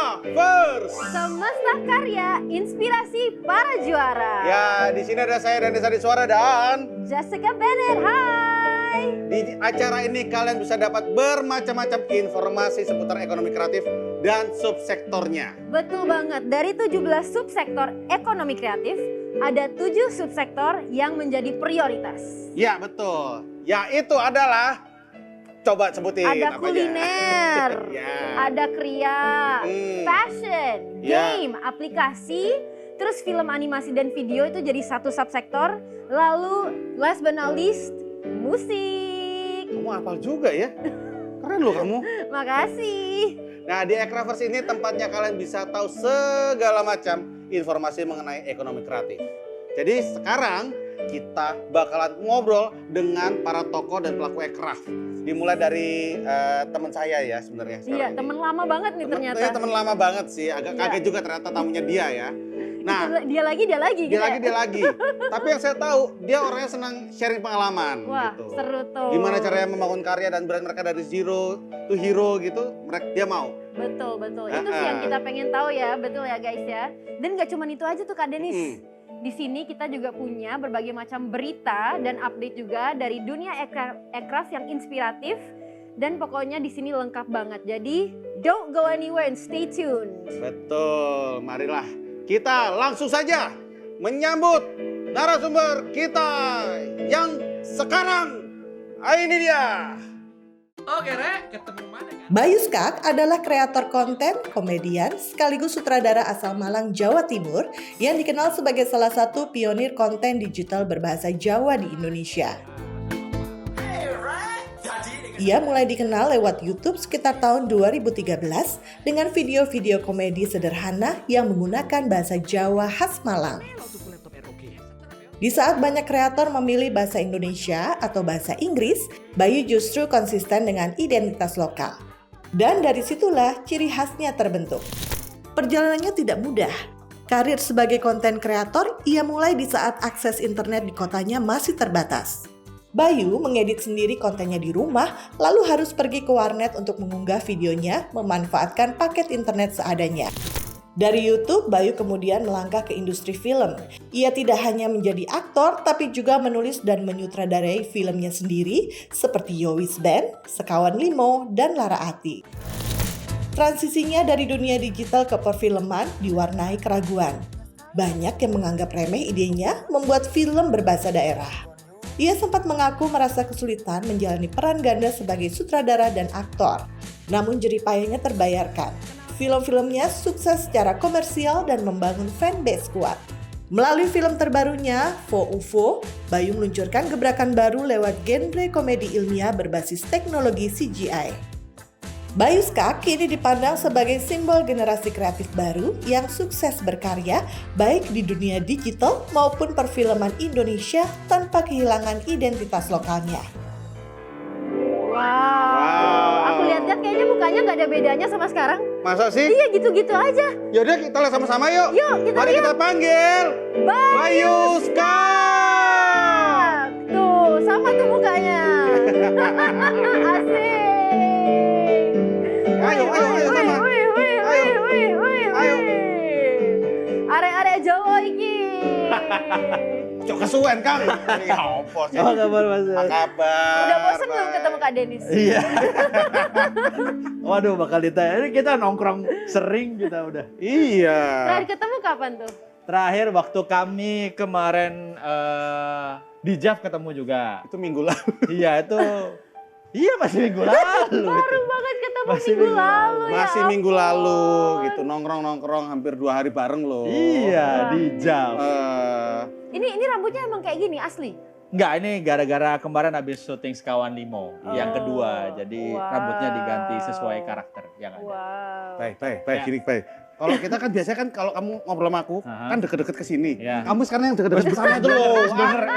Ekstraverse. Semesta karya, inspirasi para juara. Ya, di sini ada saya dan Desa di Suara dan Jessica Bennett, hai. di acara ini kalian bisa dapat bermacam-macam informasi seputar ekonomi kreatif dan subsektornya. Betul banget, dari 17 subsektor ekonomi kreatif, ada 7 subsektor yang menjadi prioritas. Ya, betul. Yaitu adalah, coba sebutin Ada apa kuliner, Ya. ada kria, fashion, Ya. game, aplikasi, terus film animasi dan video itu jadi satu subsektor. Lalu last but not least, musik. Kamu hafal juga ya? Keren loh kamu. Makasih. Nah, di Ekstraverse ini tempatnya kalian bisa tahu segala macam informasi mengenai ekonomi kreatif. Jadi sekarang kita bakalan ngobrol dengan para tokoh dan pelaku ekraf. Dimulai dari teman saya ya sebenarnya. Iya, temen lama banget nih ternyata. Temen lama banget sih, agak kaget juga ternyata tamunya dia ya. Nah, dia lagi gitu ya? dia lagi. Tapi yang saya tahu, dia orangnya senang sharing pengalaman. Wah, gitu. seru tuh. Gimana caranya membangun karya dan brand mereka dari zero to hero gitu, dia mau. Betul. Itu sih yang kita pengen tahu ya, betul ya guys ya. Dan gak cuma itu aja tuh Kak Denis. Di sini kita juga punya berbagai macam berita dan update juga dari dunia ekraf yang inspiratif. Dan pokoknya di sini lengkap banget. Jadi don't go anywhere and stay tuned. Betul, marilah kita langsung saja menyambut narasumber kita yang sekarang. Ini dia. Oke, Rek, ketemu mana kan? Bayu Skak adalah kreator konten, komedian, sekaligus sutradara asal Malang, Jawa Timur yang dikenal sebagai salah satu pionir konten digital berbahasa Jawa di Indonesia. Ia mulai dikenal lewat YouTube sekitar tahun 2013 dengan video-video komedi sederhana yang menggunakan bahasa Jawa khas Malang. Di saat banyak kreator memilih bahasa Indonesia atau bahasa Inggris, Bayu justru konsisten dengan identitas lokal. Dan dari situlah ciri khasnya terbentuk. Perjalanannya tidak mudah. Karir sebagai konten kreator ia mulai di saat akses internet di kotanya masih terbatas. Bayu mengedit sendiri kontennya di rumah, lalu harus pergi ke warnet untuk mengunggah videonya memanfaatkan paket internet seadanya. Dari YouTube, Bayu kemudian melangkah ke industri film. Ia tidak hanya menjadi aktor, tapi juga menulis dan menyutradarai filmnya sendiri, seperti Yowis Band, Sekawan Limo, dan Lara Ati. Transisinya dari dunia digital ke perfilman diwarnai keraguan. Banyak yang menganggap remeh idenya membuat film berbahasa daerah. Ia sempat mengaku merasa kesulitan menjalani peran ganda sebagai sutradara dan aktor. Namun jerih payahnya terbayarkan. Film-filmnya sukses secara komersial dan membangun fanbase kuat. Melalui film terbarunya, Fo UFO, Bayu meluncurkan gebrakan baru lewat genre komedi ilmiah berbasis teknologi CGI. Bayu Skak kini dipandang sebagai simbol generasi kreatif baru yang sukses berkarya baik di dunia digital maupun perfilman Indonesia tanpa kehilangan identitas lokalnya. Wow. Aku lihat-lihat kayaknya mukanya nggak ada bedanya sama sekarang. Masa sih? Iya gitu-gitu aja. Yaudah kita lihat sama-sama yuk. Mari kita panggil Bayu Skak. Tuh, sama tuh mukanya. Asik. Ayo sama. Ayo. Are-are Jawa iki. Cok kesuwen Kang. Ya apa sih? Apa kabar, Mas? Apa kabar? Udah bosen belum ketemu Kak Denis? Iya. Waduh, bakal ditanya. Ini kita nongkrong sering kita udah. Iya. Terakhir ketemu kapan tuh? Terakhir waktu kami kemarin di JAV ketemu juga. Itu minggu lalu. Iya, itu. Iya, masih minggu lalu. Baru banget ketemu Masih minggu minggu lalu ya. Masih minggu ampun. lalu gitu, nongkrong-nongkrong hampir 2 hari bareng loh. Iya, di JAV. Ini rambutnya emang kayak gini asli? Enggak, ini gara-gara kemarin habis syuting Sekawan Limo yang kedua. Jadi Wow. rambutnya diganti sesuai karakter yang ada. Wow. Baik, Ya. gini, baik. Kalau kita kan biasanya kan kalau kamu ngobrol sama aku, kan deket-deket ke sini. Ya. Kamu sekarang yang deket-deket ke sana dulu.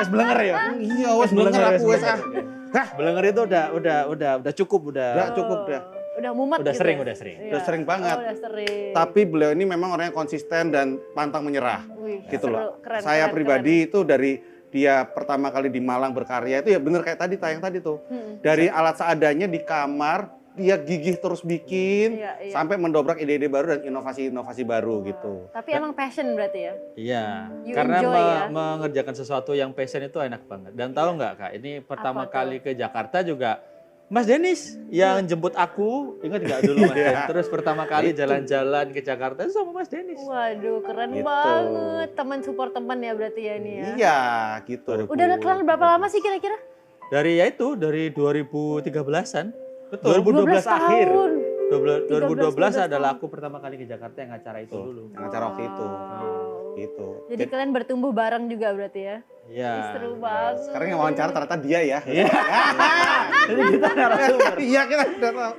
Wes belenger ya? Iya, wes belenger aku wes ah. Hah, Belenger itu udah cukup, udah cukup dah. Udah mumet Udah gitu sering, ya? udah sering. Iya. Udah sering banget. Udah sering. Tapi beliau ini memang orangnya konsisten dan pantang menyerah. Wih, Gitu seru, loh. keren, Saya keren, pribadi itu dari dia pertama kali di Malang berkarya itu ya bener kayak tadi tayang tadi tuh. keren. Dari alat seadanya di kamar dia gigih terus bikin Iya, iya. sampai mendobrak ide-ide baru dan inovasi-inovasi baru gitu. Tapi emang passion berarti ya? Iya, You karena enjoy ya? mengerjakan sesuatu yang passion itu enak banget. Dan tahu nggak Kak, ini pertama Apa tuh? kali ke Jakarta juga Mas Denis yang jemput aku, ingat nggak dulu Mas Iya. Den? Terus pertama kali Itu. jalan-jalan ke Jakarta itu sama Mas Denis. Waduh, keren Gitu. banget. Teman support teman ya berarti ya ini ya. Iya, gitu. Udah kenal berapa lama sih kira-kira? Dari ya itu, dari 2013-an. Betul. 2012 akhir. tahun. 2012 13 adalah tahun. aku pertama kali ke Jakarta yang acara itu Tuh, dulu. yang acara waktu itu. Wow. Gitu. Jadi kalian bertumbuh bareng juga berarti ya? Iya. Ih, seru banget. Sekarang yang wawancara ternyata dia ya. Iya. Jadi kita narasumber. Iya, kita udah tahu.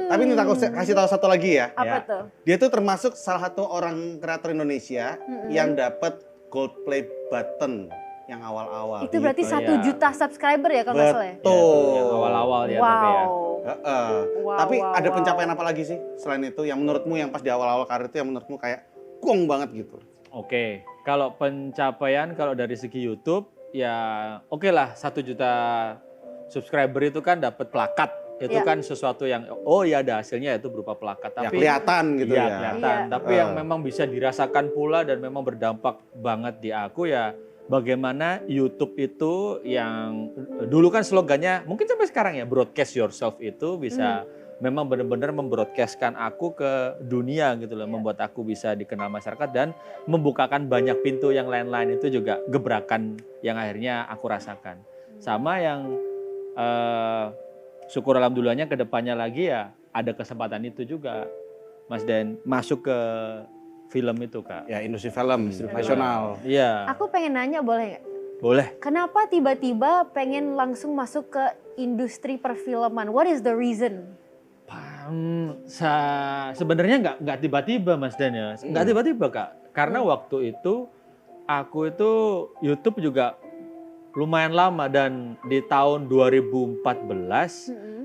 Tapi ini aku kasih tahu satu lagi ya. Apa Ya. tuh? Dia tuh termasuk salah satu orang kreator Indonesia Mm-mm. yang dapat gold play button yang awal-awal. Itu berarti gitu. 1 ya. juta subscriber ya kalau nggak salah ya? Betul. Yang awal-awal ya tapi ya. Wow. Heeh. Wow, Tapi wow, ada wow. pencapaian apa lagi sih selain itu yang menurutmu yang pas di awal-awal karir itu yang menurutmu kayak gong banget gitu? Oke, kalau pencapaian kalau dari segi YouTube ya oke lah 1 juta subscriber itu kan dapat plakat. Itu Ya. kan sesuatu yang oh ya ada hasilnya itu berupa plakat. Ya Tapi kelihatan gitu iya, ya. kelihatan. Iya. Tapi yang memang bisa dirasakan pula dan memang berdampak banget di aku ya bagaimana YouTube itu yang dulu kan slogannya mungkin sampai sekarang ya broadcast yourself itu bisa memang benar-benar membroadcastkan aku ke dunia gitu loh, Iya. membuat aku bisa dikenal masyarakat dan membukakan banyak pintu yang lain-lain itu juga gebrakan yang akhirnya aku rasakan. Sama yang syukur alhamdulillahnya ke depannya lagi ya ada kesempatan itu juga Mas Den masuk ke film itu Kak. Ya industri film Industri nasional. Iya, Aku pengen nanya boleh nggak? boleh. Kenapa tiba-tiba pengen langsung masuk ke industri perfilman? What is the reason? Sebenarnya nggak tiba-tiba Mas Dan ya, nggak tiba-tiba Kak. Karena waktu itu aku itu YouTube juga lumayan lama dan di tahun 2014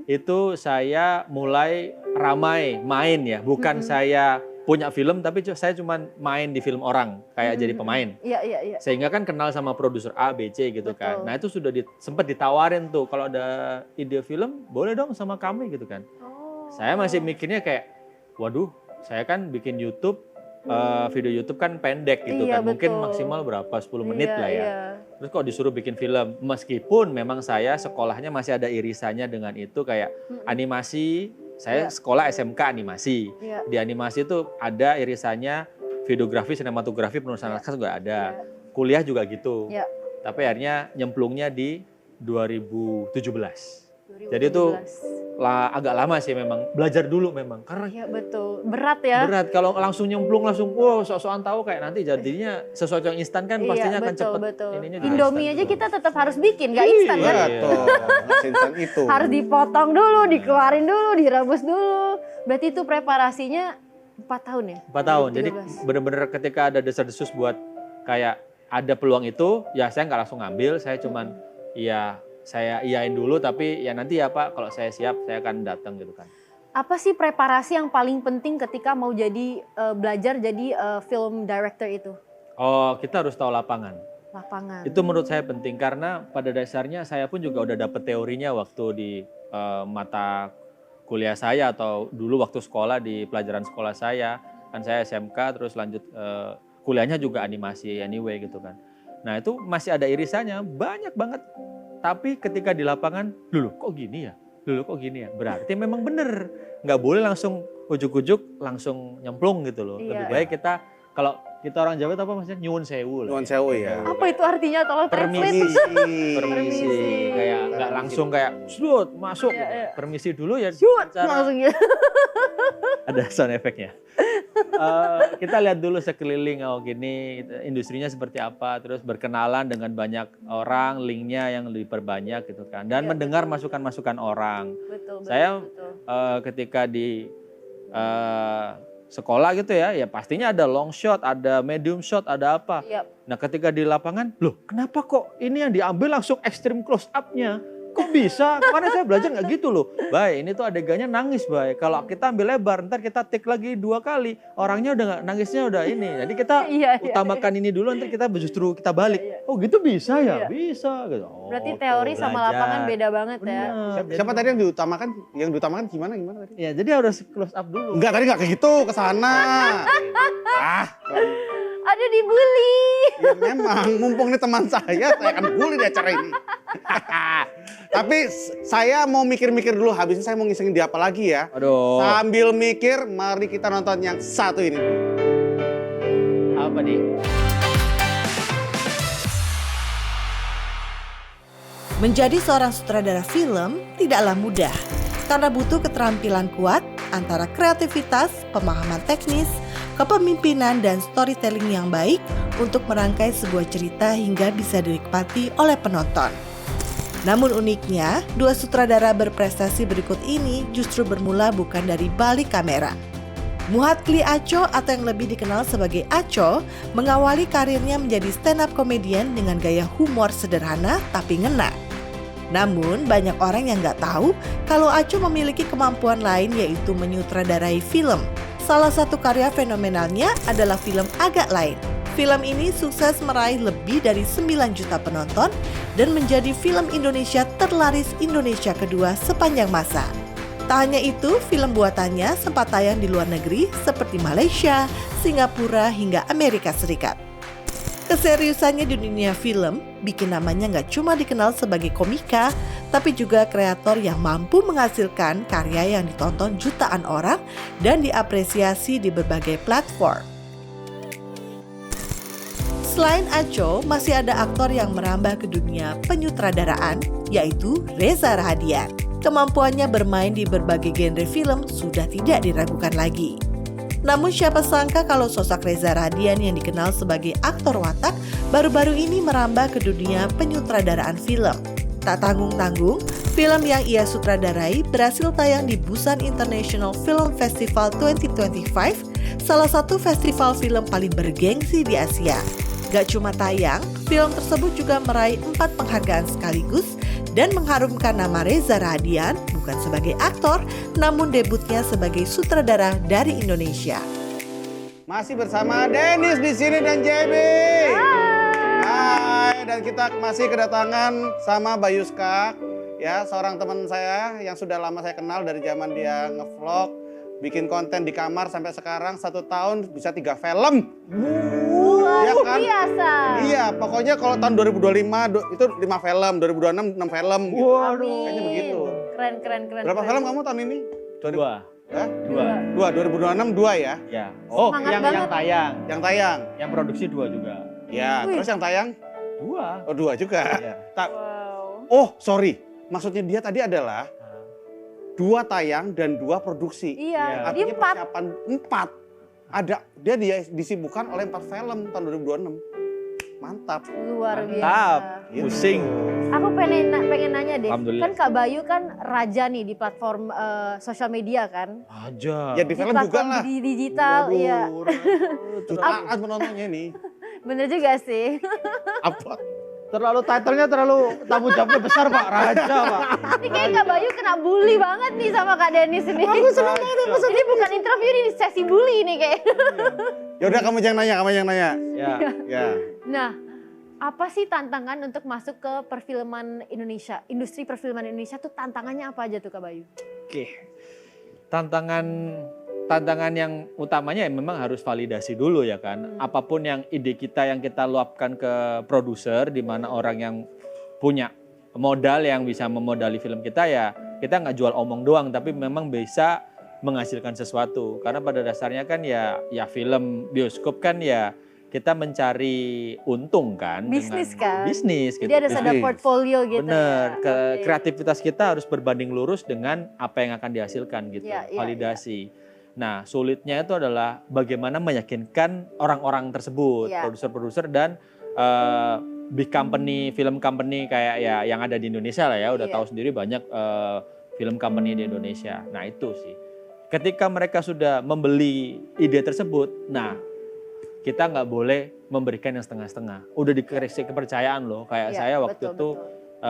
itu saya mulai ramai main ya, bukan saya punya film tapi saya cuma main di film orang kayak jadi pemain. Iya, iya, iya. Sehingga kan kenal sama produser A, B, C gitu kan. Betul. Nah itu sudah sempat ditawarin tuh kalau ada ide film boleh dong sama kami gitu kan. Oh. Saya masih mikirnya kayak, waduh, saya kan bikin YouTube, video YouTube kan pendek gitu Iya, kan, mungkin betul. maksimal berapa 10 menit Iya, lah ya. iya. Terus kok disuruh bikin film, meskipun memang saya sekolahnya masih ada irisannya dengan itu kayak animasi, saya Iya. sekolah SMK animasi. Iya. Di animasi itu ada irisannya videografi, sinematografi, penulisan naskah juga ada. Kuliah juga gitu. Iya. Tapi akhirnya nyemplungnya di 2017. Jadi itu 2017. agak lama sih memang belajar dulu memang karena Iya betul, berat ya. berat kalau langsung nyemplung langsung wow sok-sokan tahu kayak nanti jadinya sesuatu yang instan kan pastinya akan cepet betul. ininya juga Indomie instan. aja kita tetap harus bikin, nggak instan kan? Iya. Betul. Nggak seinstan itu. Harus dipotong dulu, dikeluarin dulu, direbus dulu. Berarti itu preparasinya 4 tahun ya? 4 tahun. Jadi 2013. benar-benar ketika ada desas-desus buat kayak ada peluang itu ya saya nggak langsung ngambil, saya cuman ya saya iyain dulu tapi ya nanti ya Pak kalau saya siap saya akan datang gitu kan. Apa sih preparasi yang paling penting ketika mau jadi belajar jadi film director itu? Oh, kita harus tahu lapangan. Lapangan. Itu menurut saya penting karena pada dasarnya saya pun juga udah dapet teorinya waktu di mata kuliah saya atau dulu waktu sekolah di pelajaran sekolah saya. Kan saya SMK terus lanjut kuliahnya juga animasi anyway gitu kan. Nah itu masih ada irisannya banyak banget. Tapi ketika di lapangan, dulu kok gini ya? Dulu kok gini ya? Berarti memang bener. Nggak boleh langsung ujuk-ujuk langsung nyemplung gitu loh. Iya. Lebih baik kita, kalau kita orang Jawa itu apa maksudnya? Nyuwun sewu. lah Nuwun ya. sewu ya. Apa itu artinya? Tolong translate. Permisi. Permisi. Kayak nggak langsung kayak sudut masuk. Iya, iya. Permisi dulu ya. Shoot, Cara- langsung gitu. ada sound efeknya. Kita lihat dulu sekeliling, oh gini industrinya seperti apa, terus berkenalan dengan banyak orang, linknya yang lebih perbanyak gitu kan, dan Iya, mendengar masukan-masukan orang. Betul, betul. Saya betul. Ketika di sekolah gitu ya pastinya ada long shot, ada medium shot, ada apa. Iya. Nah ketika di lapangan, loh kenapa kok ini yang diambil langsung ekstrim close up-nya? Kok bisa? Kemarin saya belajar nggak gitu loh. Bay, ini tuh adegannya nangis, Bay. Kalau kita ambil lebar, ntar kita take lagi 2 kali. Orangnya udah nggak nangisnya udah ini. Jadi kita Iya, utamakan ini dulu, nanti kita justru kita balik. Oh gitu bisa ya? Iya. Bisa. Gitu. Oh, Berarti tuh, teori sama belajar. lapangan beda banget ya. Bener. Siapa tadi yang diutamakan? Yang diutamakan gimana tadi? Ya, jadi harus close up dulu. Enggak, tadi enggak kayak gitu, ke sana. Aduh dibully. Ya memang, mumpung ini teman saya akan bully di acara ini. Tapi saya mau mikir-mikir dulu, habis ini saya mau ngisengin dia apa lagi ya. Aduh. Sambil mikir, mari kita nonton yang satu ini. Apa nih? Menjadi seorang sutradara film tidaklah mudah karena butuh keterampilan kuat antara kreativitas, pemahaman teknis, kepemimpinan, dan storytelling yang baik untuk merangkai sebuah cerita hingga bisa dinikmati oleh penonton. Namun uniknya, dua sutradara berprestasi berikut ini justru bermula bukan dari balik kamera. Muhatli Aco atau yang lebih dikenal sebagai Aco mengawali karirnya menjadi stand-up comedian dengan gaya humor sederhana tapi ngena. Namun banyak orang yang nggak tahu kalau Aco memiliki kemampuan lain yaitu menyutradarai film. Salah satu karya fenomenalnya adalah film Agak Lain. Film ini sukses meraih lebih dari 9 juta penonton dan menjadi film Indonesia terlaris Indonesia kedua sepanjang masa. Tak hanya itu, film buatannya sempat tayang di luar negeri seperti Malaysia, Singapura, hingga Amerika Serikat. Keseriusannya di dunia film bikin namanya nggak cuma dikenal sebagai komika, tapi juga kreator yang mampu menghasilkan karya yang ditonton jutaan orang dan diapresiasi di berbagai platform. Selain Aco, masih ada aktor yang merambah ke dunia penyutradaraan, yaitu Reza Rahadian. Kemampuannya bermain di berbagai genre film sudah tidak diragukan lagi. Namun siapa sangka kalau sosok Reza Rahadian yang dikenal sebagai aktor watak baru-baru ini merambah ke dunia penyutradaraan film. Tak tanggung-tanggung, film yang ia sutradarai berhasil tayang di Busan International Film Festival 2025, salah satu festival film paling bergengsi di Asia. Gak cuma tayang, film tersebut juga meraih 4 penghargaan sekaligus dan mengharumkan nama Reza Rahadian bukan sebagai aktor, namun debutnya sebagai sutradara dari Indonesia. Masih bersama Dennis di sini dan JB. Hai, dan kita masih kedatangan sama Bayuska, ya seorang teman saya yang sudah lama saya kenal dari zaman dia ngevlog, bikin konten di kamar sampai sekarang 1 tahun bisa 3 film. Luar Ya kan? biasa. Iya, pokoknya kalau tahun 2025 itu 5 film, 2026 6 film. Gitu. Amin. Kayaknya begitu. Keren. Berapa film kamu tahun ini? 2. Hah? 2. 2026 2 ya? Ya. Oh, Semangat yang banget. tayang. Yang tayang. Yang produksi 2 juga. Ya, Wih. terus yang tayang? 2. Oh, 2 juga. Ya. Wow. Oh, sorry. Maksudnya dia tadi adalah 2 tayang dan 2 produksi. Iya, jadi Artinya 4. persiapan 4. Ada dia disibukkan oleh 4 film tahun 2026. Mantap. Luar biasa. Mantap. Gitu. Pusing. Aku pengen nanya deh, Alhamdulillah. kan Kak Bayu kan raja nih di platform sosial media kan? Aja. Ya di Di film juga platform lah. di digital, iya. Jutaan penontonnya nih. Bener juga sih. Apa? Terlalu title-nya terlalu tanggung jawabnya besar Pak, raja Pak. Ini kayak Kak Bayu kena bully banget nih sama Kak Denis ini. Aku senang banget pas Ini bukan interview, ini sesi bully nih kayak. Ya udah kamu yang nanya. Ya. Ya. Nah, apa sih tantangan untuk masuk ke perfilman Indonesia? Industri perfilman Indonesia tuh tantangannya apa aja tuh Kak Bayu? Oke. Tantangan yang utamanya ya memang harus validasi dulu ya kan. Apapun yang ide kita yang kita luapkan ke produser, di mana orang yang punya modal yang bisa memodali film kita, ya kita nggak jual omong doang, tapi memang bisa menghasilkan sesuatu. Karena pada dasarnya kan ya film bioskop kan ya kita mencari untung kan. Bisnis kan? Bisnis gitu. Jadi ada bisnis. portfolio gitu. Bener, ya. Oke. kreativitas kita harus berbanding lurus dengan apa yang akan dihasilkan gitu, Iya, iya, validasi. Nah, sulitnya itu adalah bagaimana meyakinkan orang-orang tersebut, Iya. produser-produser dan big company, film company kayak ya yang ada di Indonesia lah ya, udah Iya. tahu sendiri banyak film company di Indonesia. Nah, itu sih. Ketika mereka sudah membeli ide tersebut, nah kita nggak boleh memberikan yang setengah-setengah. Udah dikasih kepercayaan loh, kayak Iya, saya waktu betul, itu betul.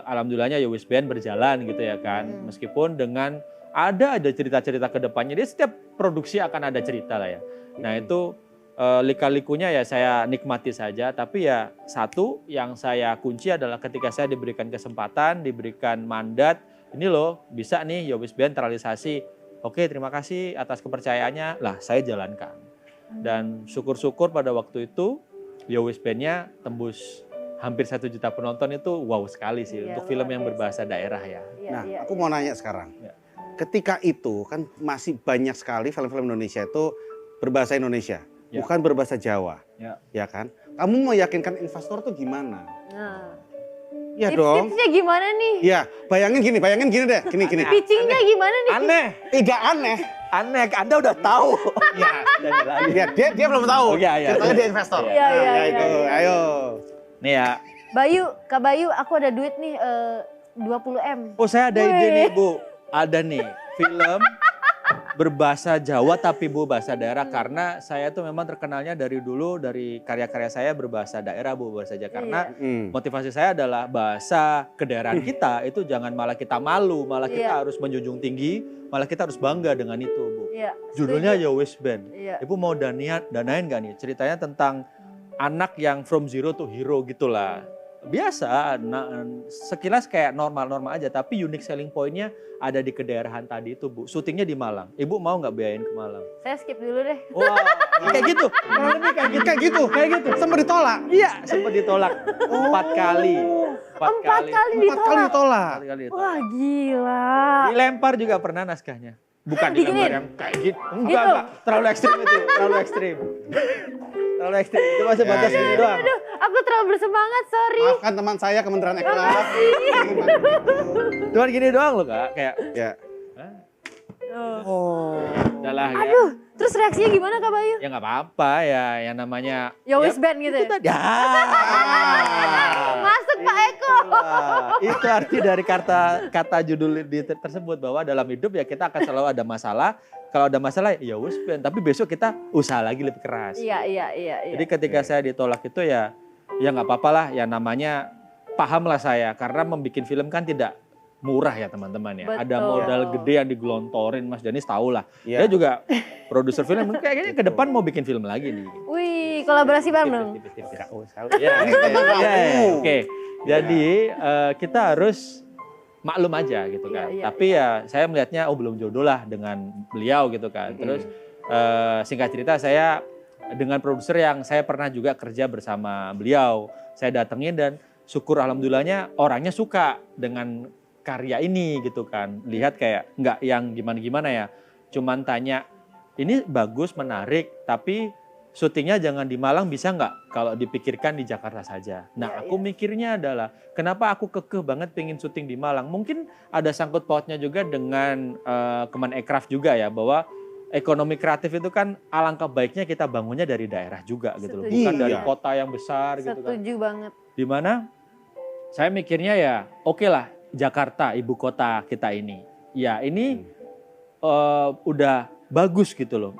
alhamdulillahnya Yowis Band berjalan gitu ya kan. Meskipun dengan ada cerita-cerita ke depannya, dia setiap produksi akan ada cerita lah ya. Nah itu lika-likunya ya saya nikmati saja, tapi ya satu yang saya kunci adalah ketika saya diberikan kesempatan, diberikan mandat, ini loh bisa nih Yowis Band terrealisasi. Oke, terima kasih atas kepercayaannya, lah saya jalankan. Dan syukur-syukur pada waktu itu Yowis Band-nya tembus hampir 1 juta penonton, itu wow sekali sih untuk film yang berbahasa daerah ya. Nah, aku mau nanya sekarang. Ya. Ketika itu kan masih banyak sekali film-film Indonesia itu berbahasa Indonesia, Ya. bukan berbahasa Jawa. Ya. Kan? Kamu meyakinkan investor tuh gimana? Nah, Ya dong. tips-tipsnya gimana nih? Ya, bayangin gini deh, gini. Pitchingnya gimana nih? Aneh, Tidak aneh. aneh, Anda udah tahu. Ya, dia belum tahu. Oh, iya. Ceritanya dia investor. Iya, iya, Ya, itu, iya. ayo. Nih ya, Bayu, Kak Bayu, aku ada duit nih 20M. oh saya ada ide Wih. nih Bu, ada nih film berbahasa Jawa tapi Bu bahasa daerah, karena saya tuh memang terkenalnya dari dulu dari karya-karya saya berbahasa daerah Bu, bahasa Jawa. Karena motivasi saya adalah bahasa kedaerahan kita itu jangan malah kita malu, malah kita Iya. harus menjunjung tinggi, malah kita harus bangga dengan itu Bu. Iya. Judulnya setuju. Yowis Band. Iya. Ibu mau danain gak nih? Ceritanya tentang anak yang from zero to hero gitulah. Biasa, sekilas kayak normal-normal aja, tapi unique selling point-nya ada di kedaerahan tadi itu Bu. Syutingnya di Malang. Ibu mau nggak biayain ke Malang? Saya skip dulu deh. Wah, kayak gitu. Kurang lebih kayak gitu. Kayak gitu. Sempat ditolak. Iya, sempat ditolak 4 kali. 4 4 kali ditolak. ditolak. Kali ditolak. Wah gila. Dilempar juga pernah naskahnya. Bukan Diginiin? dilempar yang kayak gitu. Gitu? Enggak. Terlalu ekstrim itu. Terlalu ekstrim. Terlalu ekstrim. Itu masih batas Ya, ini ya. doang. Aduh, aku terlalu bersemangat, sorry. Maafkan teman saya Kementerian Ekraf. Cuman gini doang loh Kak. Kayak, Ya. "Hah, Oh. udah lah ya." Aduh, terus reaksinya gimana Kak Bayu? Ya nggak apa-apa ya. Yang namanya. Yowis Band gitu Itu ya? tadi. Masuk Pak Eko. Itu arti dari kata judul tersebut, bahwa dalam hidup ya kita akan selalu ada masalah. Kalau ada masalah ya wis, tapi besok kita usaha lagi lebih keras. Iya. Jadi ketika saya ditolak itu ya nggak apa-apa lah, ya namanya pahamlah saya, karena membuat film kan tidak murah ya teman-teman ya. Ada Betul. modal gede yang digelontorin, Mas Danis tahu lah. Iya. Dia juga produser film, kayaknya ke depan mau bikin film lagi nih. Wih, kolaborasi bareng dong. Tipis-tipis. Nggak usah. Ya, Ini tentang ya, kamu. oke. Jadi kita harus maklum aja gitu kan. Iya, iya, Tapi ya saya melihatnya belum jodoh lah dengan beliau gitu kan. Terus singkat cerita saya dengan produser yang saya pernah juga kerja bersama beliau, saya datengin dan syukur alhamdulillahnya orangnya suka dengan karya ini gitu kan. Lihat kayak nggak yang gimana-gimana ya. Cuman tanya, ini bagus, menarik, tapi syutingnya jangan di Malang, bisa nggak kalau dipikirkan di Jakarta saja. Nah, aku mikirnya adalah kenapa aku kekeh banget pengen syuting di Malang. Mungkin ada sangkut pautnya juga dengan Kemenekraf juga ya, bahwa ekonomi kreatif itu kan alangkah baiknya kita bangunnya dari daerah juga gitu loh. Setuju. Bukan dari Iya. kota yang besar gitu kan. Setuju banget. Dimana saya mikirnya ya oke lah, Jakarta ibu kota kita ini. Ya ini udah bagus gitu loh.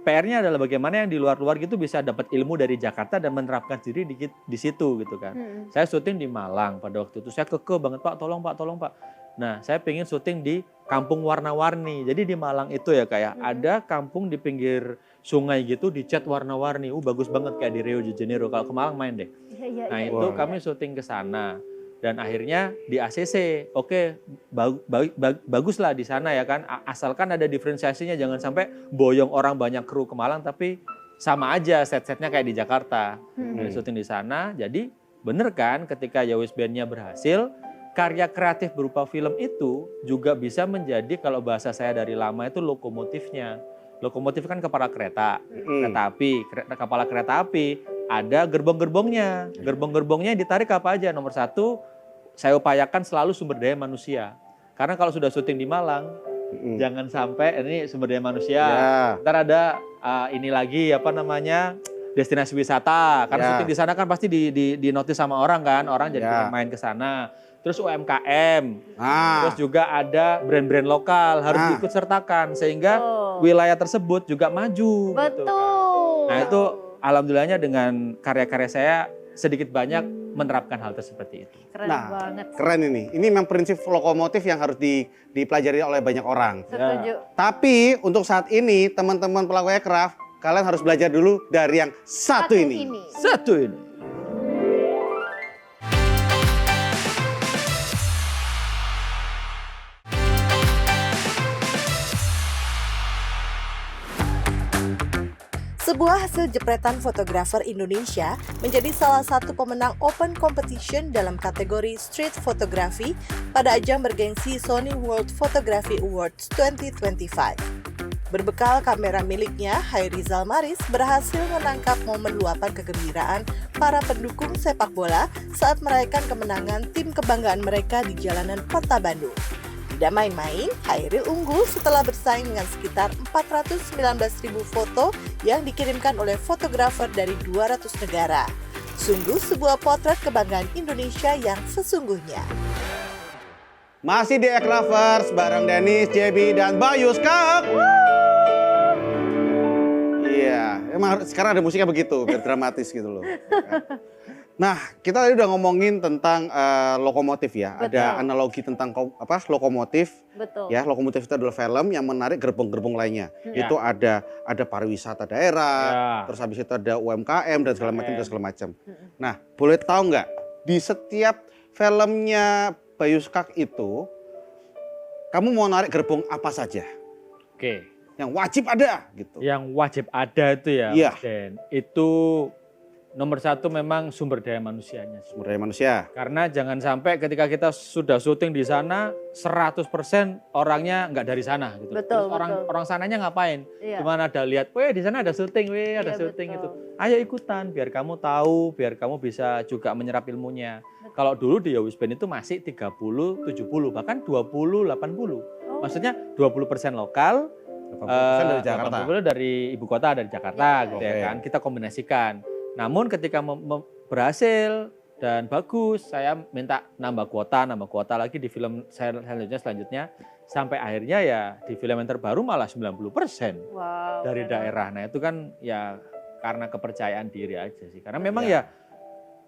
PR-nya adalah bagaimana yang di luar-luar gitu bisa dapat ilmu dari Jakarta dan menerapkan diri di situ gitu kan. Saya syuting di Malang pada waktu itu, saya kekeh banget, Pak tolong Pak. Nah saya pengen syuting di kampung warna-warni. Jadi di Malang itu ya kayak ada kampung di pinggir sungai gitu dicat warna-warni. Bagus banget kayak di Rio de Janeiro. Kalau ke Malang main deh. Iya. Nah itu kami syuting ke sana. Dan akhirnya di ACC, oke, bagus lah di sana ya kan. Asalkan ada diferensiasinya, jangan sampai boyong orang banyak kru ke Malang, tapi sama aja set-setnya kayak di Jakarta. Dari syuting di sana, jadi bener kan ketika Yowis Band-nya berhasil, karya kreatif berupa film itu juga bisa menjadi, kalau bahasa saya dari lama itu lokomotifnya. Lokomotif kan kepala kereta, kereta api, kepala kereta api, ada gerbong-gerbongnya. Gerbong-gerbongnya ditarik apa aja? Nomor 1, saya upayakan selalu sumber daya manusia. Karena kalau sudah syuting di Malang, jangan sampai ini sumber daya manusia. Ntar ada ini lagi apa namanya destinasi wisata. Karena syuting di sana kan pasti di notice sama orang kan, orang jadi pengen main ke sana. Terus UMKM, terus juga ada brand-brand lokal harus diikut sertakan sehingga wilayah tersebut juga maju. Betul. Gitu kan. Nah itu alhamdulillahnya dengan karya-karya saya sedikit banyak menerapkan hal seperti itu. Keren Nah, banget. Keren ini. Ini memang prinsip lokomotif yang harus dipelajari oleh banyak orang. Setuju. Tapi untuk saat ini teman-teman pelaku aircraft, kalian harus belajar dulu dari yang satu ini. Satu ini. Sebuah hasil jepretan fotografer Indonesia menjadi salah satu pemenang open competition dalam kategori street photography pada ajang bergengsi Sony World Photography Awards 2025. Berbekal kamera miliknya, Hairizal Maris berhasil menangkap momen luapan kegembiraan para pendukung sepak bola saat merayakan kemenangan tim kebanggaan mereka di jalanan kota Bandung. Tidak main-main, Hairil unggul setelah bersaing dengan sekitar 419.000 foto yang dikirimkan oleh fotografer dari 200 negara. Sungguh sebuah potret kebanggaan Indonesia yang sesungguhnya. Masih di Aircrafters bareng Dennis, JB, dan Bayu Skak. Iya, emang sekarang ada musiknya begitu, biar dramatis gitu loh. Nah, kita tadi udah ngomongin tentang lokomotif ya. Betul. Ada analogi tentang lokomotif. Betul. Ya, lokomotif itu adalah film yang menarik gerbong-gerbong lainnya. Ya. Itu ada pariwisata daerah, Ya. terus habis itu ada UMKM dan segala macam. Nah, boleh tahu nggak di setiap filmnya Bayu Skak itu, kamu mau narik gerbong apa saja? Oke. Yang wajib ada gitu. Yang wajib ada itu ya, Iya. Mas Den. Itu nomor satu memang sumber daya manusianya. Sumber daya manusia. Karena jangan sampai ketika kita sudah syuting di sana 100% orangnya nggak dari sana gitu. Betul, Terus betul. orang sananya ngapain? Iya. Cuman ada lihat, weh di sana ada syuting, weh ada Iya, syuting betul. itu. Ayo ikutan biar kamu tahu, biar kamu bisa juga menyerap ilmunya. Kalau dulu di Yowis Band itu masih 30-70 bahkan 20-80. Oh. Maksudnya 20% lokal, 80% dari Jakarta. 80% dari ibu kota, dari Jakarta Iya, gitu iya. ya kan. Kita kombinasikan. Namun ketika berhasil dan bagus, saya minta nambah kuota lagi di film saya selanjutnya sampai akhirnya ya di film yang terbaru malah 90% Wow. dari keren daerah. Nah, itu kan ya karena kepercayaan diri aja sih. Karena memang Ya.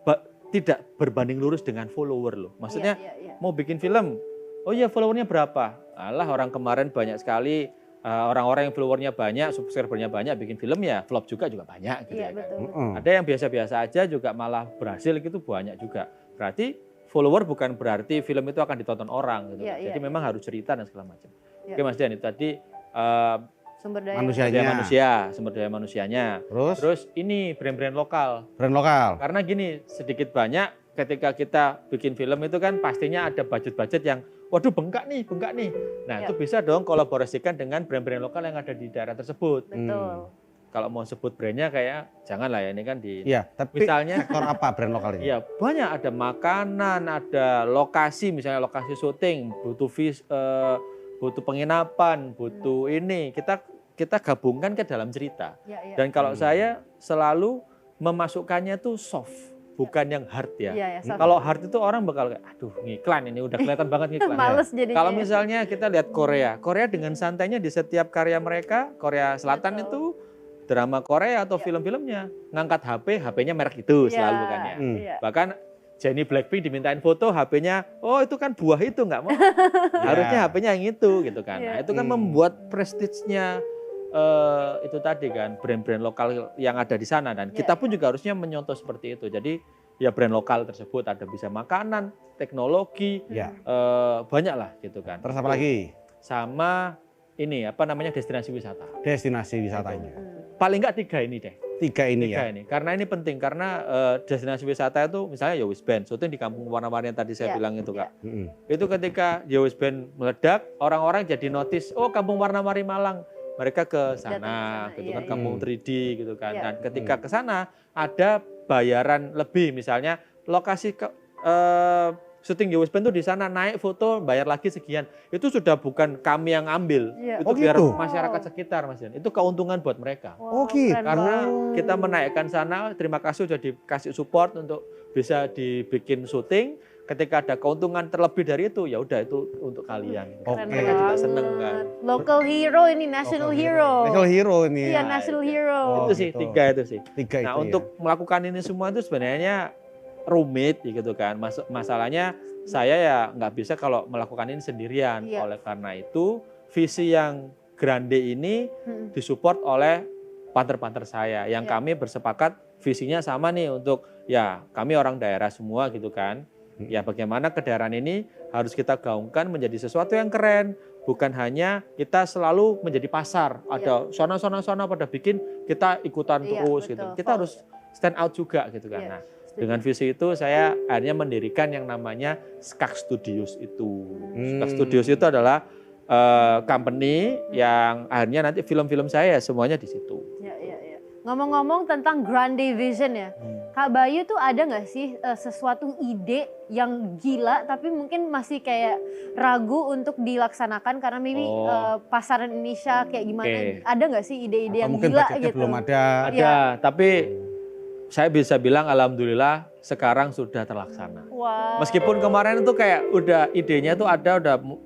ya tidak berbanding lurus dengan follower loh. Maksudnya Iya, iya, iya. mau bikin film, oh iya followernya berapa? Alah orang kemarin banyak sekali orang-orang yang followernya banyak, subscribernya banyak, bikin film ya flop juga banyak gitu Iya, ya kan. betul. Ada yang biasa-biasa aja juga malah berhasil gitu banyak juga. Berarti follower bukan berarti film itu akan ditonton orang gitu. Iya, Jadi iya, memang harus cerita dan segala macam. Iya. Oke Mas Dian, itu tadi Sumber daya Manusianya. sumber daya manusianya. Terus Terus ini brand-brand lokal. brand lokal. Karena gini, sedikit banyak ketika kita bikin film itu kan pastinya ada budget-budget yang waduh bengkak nih. Nah, Ya. itu bisa dong kolaborasikan dengan brand-brand lokal yang ada di daerah tersebut. Betul. Kalau mau sebut brandnya kayak jangan lah ya, ini kan di Iya, tapi misalnya sektor apa brand lokal ini? ya banyak, ada makanan, ada lokasi, misalnya lokasi syuting, butuh penginapan, butuh ini. Kita gabungkan ke dalam cerita. Iya, iya. Dan kalau saya selalu memasukkannya tuh soft, bukan yang hard ya. Iya, ya, sama. Kalau hard itu orang bakal kayak, aduh ngiklan ini udah kelihatan banget ngiklan. Males jadinya. Kalau misalnya kita lihat Korea dengan santainya di setiap karya mereka, Korea Selatan Betul. itu drama Korea atau film-filmnya ngangkat HP-nya merek itu selalu kan ya. Iya. Bahkan Jennie Blackpink dimintain foto HP-nya, oh itu kan buah itu nggak mau. Harusnya HP-nya yang itu gitu kan. Nah, Iya. itu kan membuat prestige-nya itu tadi kan brand-brand lokal yang ada di sana dan Iya, kita pun juga harusnya menyontoh seperti itu. Jadi ya brand lokal tersebut ada bisa makanan, teknologi, Ya. banyak lah gitu kan. Terus apa lagi? Sama ini apa namanya destinasi wisata. Destinasi wisatanya. Paling nggak 3 ini deh. Tiga ini Tiga ya. ini. Karena ini penting karena destinasi wisata itu misalnya Yowis Band, syuting di Kampung Warna-Warni yang tadi saya Iya, bilang itu iya. Kak. Mm-mm. Itu ketika Yowis Band meledak, orang-orang jadi notice, oh Kampung Warna-Warni Malang. Mereka ke Datang ke sana, sana, gitu iya, kan, iya. Kampung 3D gitu kan. Iya. Dan ketika ke sana ada bayaran lebih, misalnya lokasi syuting Yowis Band tuh di sana naik foto bayar lagi sekian. Itu sudah bukan kami yang ambil, Iya. itu Oh, biar gitu? masyarakat sekitar Mas Dian. Itu keuntungan buat mereka. Oh, gitu. keren Karena banget. kita menaikkan sana, terima kasih sudah dikasih support untuk bisa dibikin syuting. Ketika ada keuntungan terlebih dari itu, ya udah itu untuk kalian. Oke. Keren Mereka juga banget. seneng kan. Local hero ini, national hero. National hero ini. Iya, ya. national hero. Oh, Itu sih, gitu. 3 itu sih. Tiga Nah itu untuk ya. melakukan ini semua itu sebenarnya rumit gitu kan. Masalahnya saya ya nggak bisa kalau melakukan ini sendirian. Iya. Oleh karena itu visi yang grande ini disupport oleh partner-partner saya yang kami bersepakat visinya sama nih untuk ya kami orang daerah semua gitu kan. Ya bagaimana kedaerahan ini harus kita gaungkan menjadi sesuatu yang keren. Bukan hanya kita selalu menjadi pasar, ada sana pada bikin, kita ikutan terus gitu. Kita harus stand out juga gitu kan. Nah, dengan visi itu saya akhirnya mendirikan yang namanya Skak Studios itu. Skak Studios itu adalah company yang akhirnya nanti film-film saya semuanya di situ. Ngomong-ngomong tentang grande vision ya, Kak Bayu tuh ada nggak sih sesuatu ide yang gila tapi mungkin masih kayak ragu untuk dilaksanakan karena maybe pasaran Indonesia kayak gimana? Ada nggak sih ide-ide yang mungkin gila budgetnya gitu? belum ada. Ada, tapi saya bisa bilang alhamdulillah sekarang sudah terlaksana. Wow. Meskipun kemarin itu kayak udah idenya tuh ada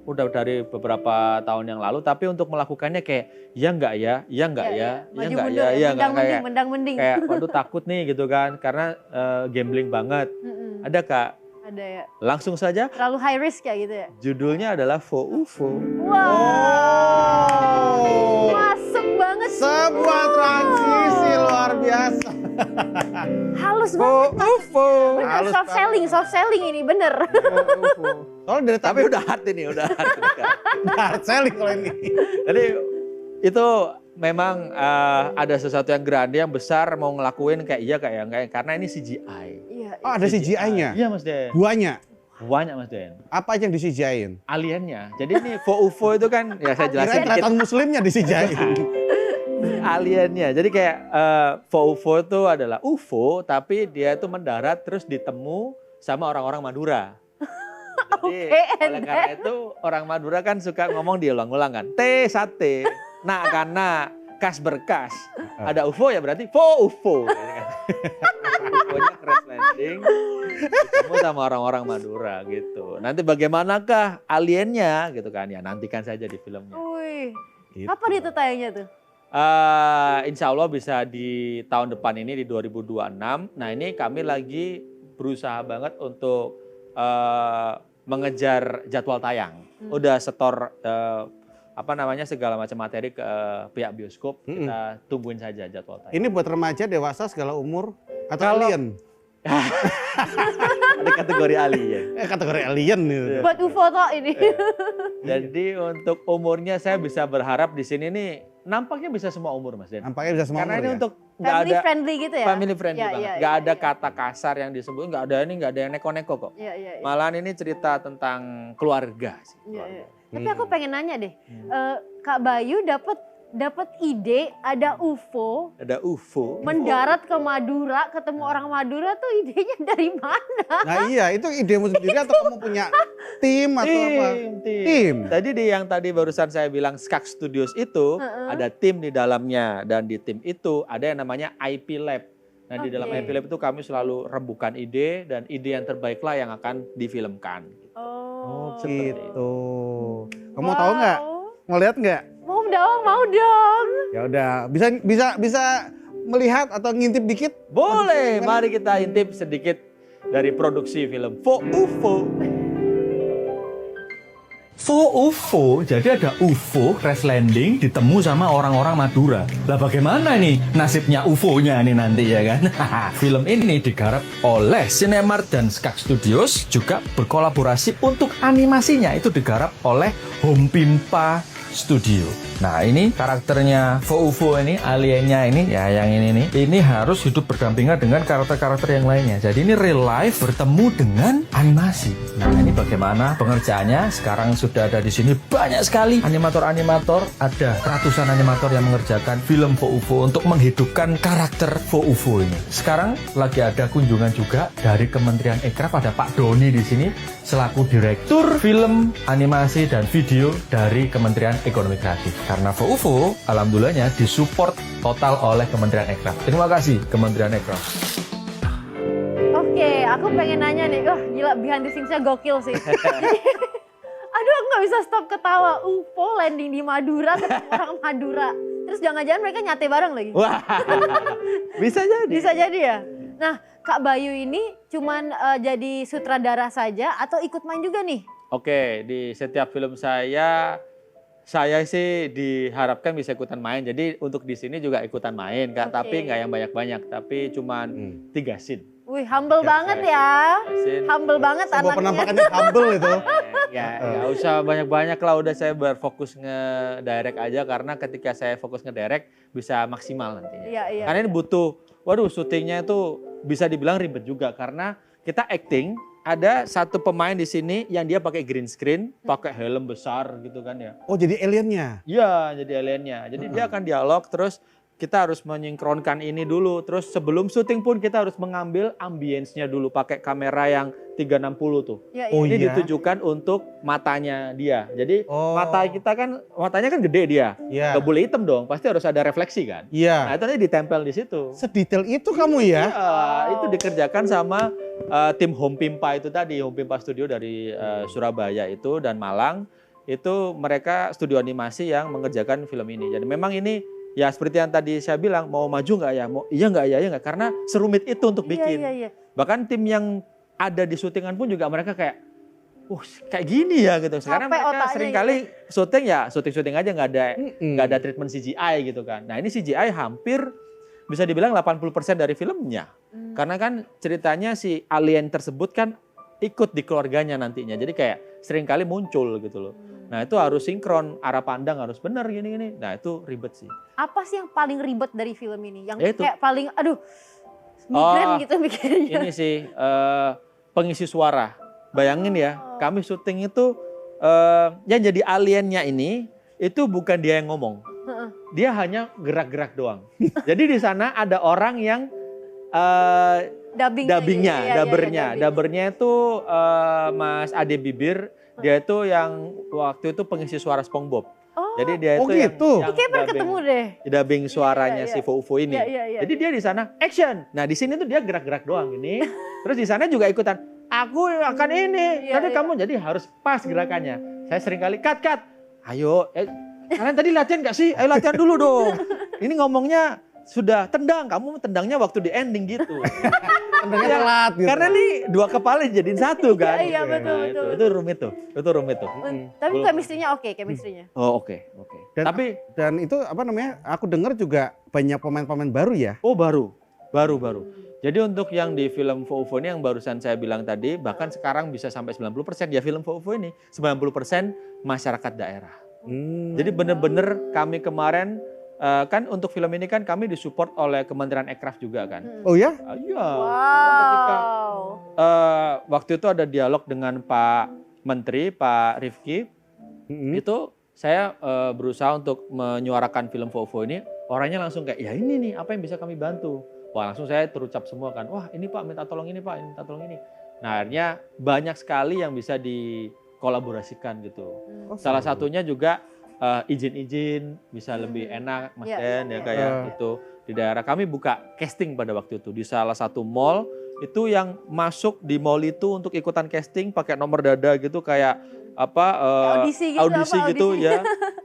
udah dari beberapa tahun yang lalu, tapi untuk melakukannya kayak ya enggak ya, ya enggak ya, ya enggak ya, ya enggak kayak mendang-mending. Kayak waduh takut nih gitu kan, karena gambling banget. Ada Kak? Ada ya. Langsung saja. Terlalu high risk ya gitu ya. Judulnya adalah FOUFO. Wow. Masuk banget. Sebuah transisi luar biasa. Halus banget. FOUFO. Bener, soft selling ini bener. Soalnya dari Tapi udah hard ini, udah hard. hard selling kalau ini. Jadi itu memang ada sesuatu yang grande yang besar mau ngelakuin kayak iya kayak enggak karena ini CGI. Iya. Oh, ada CGI-nya? Iya Mas Den. Buahnya? Banyak Mas Den. Apa aja yang di CGI-in? Aliennya. Jadi ini FOUFO itu kan ya saya jelasin Kirain dikit. kelihatan muslimnya di CGI-in. Aliennya. Jadi kayak FOUFO itu adalah UFO tapi dia itu mendarat terus ditemu sama orang-orang Madura. Jadi oleh karena itu orang Madura kan suka ngomong diulang-ulang kan. Sate, nak kana, kas berkas. Ada UFO ya berarti FOUFO. UFO-nya crash landing ketemu sama orang-orang Madura gitu. Nanti bagaimanakah aliennya gitu kan ya nantikan saja di filmnya. Wih. Gitu. Kapan itu tayangnya tuh? Insya Allah bisa di tahun depan ini di 2026. Nah ini kami lagi berusaha banget untuk mengejar jadwal tayang. Udah setor segala macam materi ke pihak bioskop. Kita tungguin saja jadwal tayang. Ini buat remaja, dewasa, segala umur, atau Kalau- alien? Ada kategori alien. Kategori alien gitu. Buat UFO toh ini. Jadi untuk umurnya saya bisa berharap di sini nih nampaknya bisa semua umur Mas Den. Nampaknya bisa semua Karena umur ini ya? untuk nggak Family ada friendly gitu ya? family friendly Ya, banget. ya, Nggak ya, ada ya. kata kasar yang disebut, nggak ada yang neko-neko kok. Iya, iya, iya. Malahan ini cerita tentang keluarga sih. Iya, iya. keluarga. Tapi aku pengen nanya deh, Kak Bayu dapat ide ada UFO Ada UFO. mendarat ke Madura, ketemu orang Madura tuh idenya dari mana? Nah iya, itu idemu sendiri atau kamu punya tim atau apa? Tim. Tadi yang tadi barusan saya bilang Skak Studios itu ada tim di dalamnya dan di tim itu ada yang namanya IP Lab. Nah di dalam Oke. IP Lab itu kami selalu rembukan ide dan ide yang terbaiklah yang akan difilmkan. Oh, Gitu. Kamu tahu nggak? Mau lihat nggak? Mau dong. Ya udah, bisa melihat atau ngintip dikit? Boleh, mari kita intip sedikit dari produksi film FOUFO. FOUFO, jadi ada UFO crash landing ditemu sama orang-orang Madura. Lah bagaimana nih nasibnya UFO-nya nih nanti ya kan? Film ini digarap oleh Cinemark dan Skak Studios, juga berkolaborasi untuk animasinya itu digarap oleh Home Pimpa Studio. Nah ini karakternya FOUFO ini, aliennya ini, ya yang ini nih, ini harus hidup berdampingan dengan karakter-karakter yang lainnya. Jadi ini real life bertemu dengan animasi. Nah ini bagaimana pengerjaannya? Sekarang sudah ada di sini banyak sekali animator-animator, ada ratusan animator yang mengerjakan film FOUFO untuk menghidupkan karakter FOUFO ini. Sekarang lagi ada kunjungan juga dari Kementerian Ekraf, ada Pak Doni di sini selaku Direktur Film, Animasi dan Video dari Kementerian Ekonomi Kreatif. Karena FOUFO, alhamdulillahnya disupport total oleh Kementerian Ekraf. Terima kasih Kementerian Ekraf. Oke, aku pengen nanya nih, wah gila behind the scenes-nya gokil sih. Aduh aku gak bisa stop ketawa, UFO landing di Madura, ketemu orang Madura. Terus jangan-jangan mereka nyate bareng lagi. Wah, bisa jadi. Bisa jadi ya? Nah, Kak Bayu ini cuman jadi sutradara saja atau ikut main juga nih? Oke, di setiap film saya sih diharapkan bisa ikutan main. Jadi untuk di sini juga ikutan main, Kak. Oke. Tapi nggak yang banyak-banyak, tapi cuman 3 scene. Wih, humble banget ya. Scene. Humble banget Sebuah anaknya. penampakannya humble itu. Ya, nggak usah banyak-banyak lah. Udah saya berfokus nge-direct aja karena ketika saya fokus nge-direct bisa maksimal nantinya. Iya, iya. Karena ini butuh, syutingnya itu bisa dibilang ribet juga karena kita acting. Ada satu pemain di sini yang dia pakai green screen, pakai helm besar gitu kan ya. Oh jadi aliennya? Iya, jadi aliennya. Jadi dia akan dialog terus kita harus menyinkronkan ini dulu. Terus sebelum syuting pun kita harus mengambil ambience-nya dulu pakai kamera yang 360 tuh. Iya, iya. Oh, Ini iya? ditujukan untuk matanya dia. Jadi Oh. matanya kan gede dia. Iya. Gak boleh hitam dong, pasti harus ada refleksi kan. Nah Iya. itu nanti ditempel di situ. Sedetail itu kamu ya? Iya, itu dikerjakan sama tim Home Pimpa itu tadi, Home Pimpa Studio dari Surabaya itu dan Malang. Itu mereka studio animasi yang mengerjakan film ini. Jadi memang ini ya seperti yang tadi saya bilang, mau maju nggak ya? Mau iya nggak ya? Iya nggak? Karena serumit itu untuk bikin. Iya, iya, iya. Bahkan tim yang ada di syutingan pun juga mereka kayak, kayak gini ya gitu. Sekarang Capek mereka otaknya sering gitu. kali syuting ya, syuting aja nggak ada treatment CGI gitu kan. Nah ini CGI hampir bisa dibilang 80% dari filmnya. Karena kan ceritanya si alien tersebut kan ikut di keluarganya nantinya. Jadi kayak sering kali muncul gitu loh. Nah itu harus sinkron, arah pandang harus benar gini-gini. Nah itu ribet sih. Apa sih yang paling ribet dari film ini? Yang Ya itu. kayak paling, aduh, migren gitu mikirnya. Ini sih pengisi suara. Bayangin ya, kami syuting itu yang jadi aliennya ini itu bukan dia yang ngomong. Dia hanya gerak-gerak doang. Jadi di sana ada orang yang Dubbingnya, dabernya. dubbing. Dabernya itu Mas Ade Bibir, dia itu yang waktu itu pengisi suara SpongeBob. Oh, Jadi dia Oh, itu gitu? yang kayak pernah ketemu deh. dubbing suaranya iya. si Fo ini. Iya. Jadi dia di sana action. Nah di sini tuh dia gerak-gerak doang ini. Terus di sana juga ikutan. Aku akan ini. Iya, Tadi iya. kamu jadi harus pas gerakannya. Saya sering kali cut. Ayo, kalian tadi latihan gak sih? Ayo latihan dulu dong. Ini ngomongnya sudah tendang. Kamu tendangnya waktu di ending gitu. Tendangnya Ya, telat gitu. Karena nih dua kepala jadiin satu kan. Iya, betul, Nah, betul. Itu rumit tuh. Itu rumit tuh. Tapi Belum. chemistry-nya oke, chemistry-nya. Oh oke. Dan, dan itu apa namanya? Aku dengar juga banyak pemain-pemain baru ya. Oh baru. Jadi untuk yang di film Fo ini yang barusan saya bilang tadi, bahkan sekarang bisa sampai 90% ya film Fo ini 90% masyarakat daerah. Jadi bener-bener kami kemarin kan untuk film ini kan kami disupport oleh Kementerian Ekraf juga kan. Oh ya? Iya. Ketika Wow. waktu itu ada dialog dengan Pak Menteri, Pak Rifki, itu saya berusaha untuk menyuarakan film Fo ini, orangnya langsung kayak, ya ini nih apa yang bisa kami bantu. Wah langsung saya terucap semua kan, wah ini Pak minta tolong ini Pak, ini minta tolong ini. Nah akhirnya banyak sekali yang bisa dikolaborasikan gitu. Salah satunya juga izin-izin bisa lebih enak Mas Iya. Den ya kayak itu. Di daerah kami buka casting pada waktu itu di salah satu mall itu yang masuk di mall itu untuk ikutan casting pakai nomor dada gitu kayak apa Audisi gitu, audisi apa, gitu audisi. ya.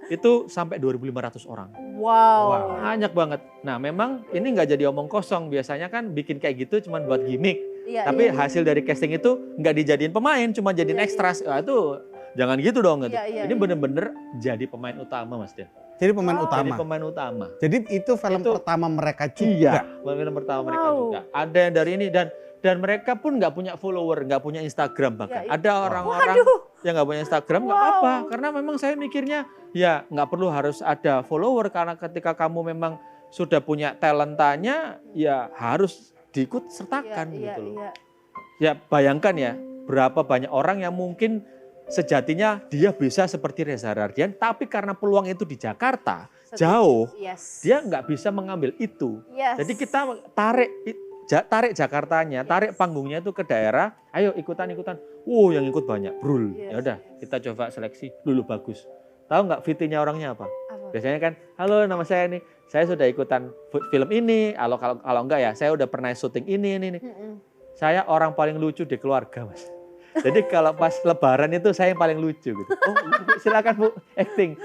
Itu sampai 2.500 orang. Wow. Banyak banget. Nah memang ini nggak jadi omong kosong. Biasanya kan bikin kayak gitu cuman buat gimmick. Iya, Tapi iya. hasil dari casting itu nggak dijadiin pemain, cuma jadiin ekstras. Wah, itu jangan gitu dong. Gitu. Iya, iya, Ini iya. bener-bener jadi pemain utama Mas Den. Jadi pemain Oh. utama. Jadi pemain utama. Jadi itu film Itu- pertama mereka Iya, juga. film pertama mereka Wow. juga. Ada yang dari ini dan mereka pun nggak punya follower, nggak punya Instagram bahkan. Iya, iya. Ada orang-orang Waduh. yang nggak punya Instagram nggak Wow. apa, karena memang saya mikirnya ya nggak perlu harus ada follower karena ketika kamu memang sudah punya talentanya ya harus diikut sertakan Iya, gitu loh. iya. Ya bayangkan ya berapa banyak orang yang mungkin sejatinya dia bisa seperti Reza Rahardian, tapi karena peluang itu di Jakarta jauh, Yes. dia nggak bisa mengambil itu. Yes. Jadi kita tarik Jakartanya, tarik panggungnya itu ke daerah. Ayo ikutan. Yang ikut banyak, brul. Yes, Ya udah, kita coba seleksi dulu bagus. Tahu nggak VT-nya orangnya apa? Apa? Biasanya kan, halo nama saya nih, saya sudah ikutan film ini. Kalau enggak ya, saya udah pernah syuting ini. Mm-mm. Saya orang paling lucu di keluarga, Mas. Jadi kalau pas Lebaran itu saya yang paling lucu gitu. Oh, silakan Bu, acting.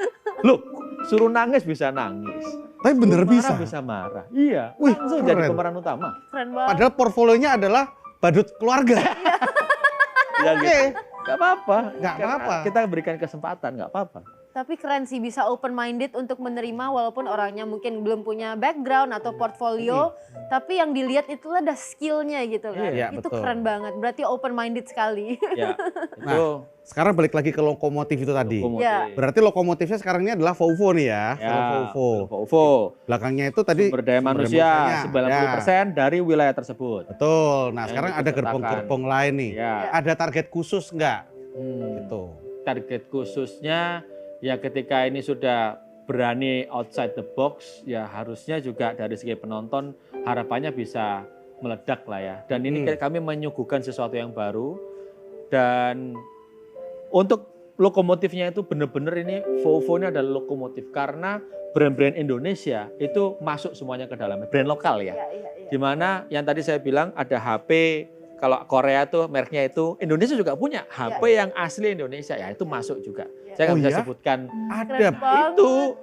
Loh, suruh nangis bisa nangis. Tapi bener bisa. Marah bisa marah. Iya, Wih, langsung jadi keren. pemeran utama. Keren banget. Padahal portfolionya adalah badut keluarga. Ya Oke. gitu. Gak apa-apa. Nggak Karena apa-apa. Kita berikan kesempatan, gak apa-apa. Tapi keren sih bisa open minded untuk menerima walaupun orangnya mungkin belum punya background atau portfolio, tapi yang dilihat itulah ada skillnya gitu kan. Iya, Itu betul. keren banget. Berarti open minded sekali. Ya, Nah, itu Sekarang balik lagi ke lokomotif itu tadi. lokomotif. Ya. Berarti lokomotifnya sekarang ini adalah Volvo nih ya. Ya, Film Volvo. Volvo. Belakangnya itu tadi Sumber daya manusia manusianya. 90% dari wilayah tersebut. Betul. Nah, Yang sekarang ada dipesertakan. gerbong-gerbong lain nih. Ya. Ada target khusus nggak? Hmm. Gitu. Target khususnya ya ketika ini sudah berani outside the box, ya harusnya juga dari segi penonton harapannya bisa meledak lah ya. Dan ini kami menyuguhkan sesuatu yang baru, dan untuk lokomotifnya itu benar-benar ini Volvo ini adalah lokomotif karena brand-brand Indonesia itu masuk semuanya ke dalamnya, brand lokal ya. Iya. Dimana yang tadi saya bilang ada HP, kalau Korea tuh mereknya itu, Indonesia juga punya HP yang asli Indonesia ya, itu masuk juga. Saya nggak Oh bisa iya? sebutkan. Ada. Keren banget.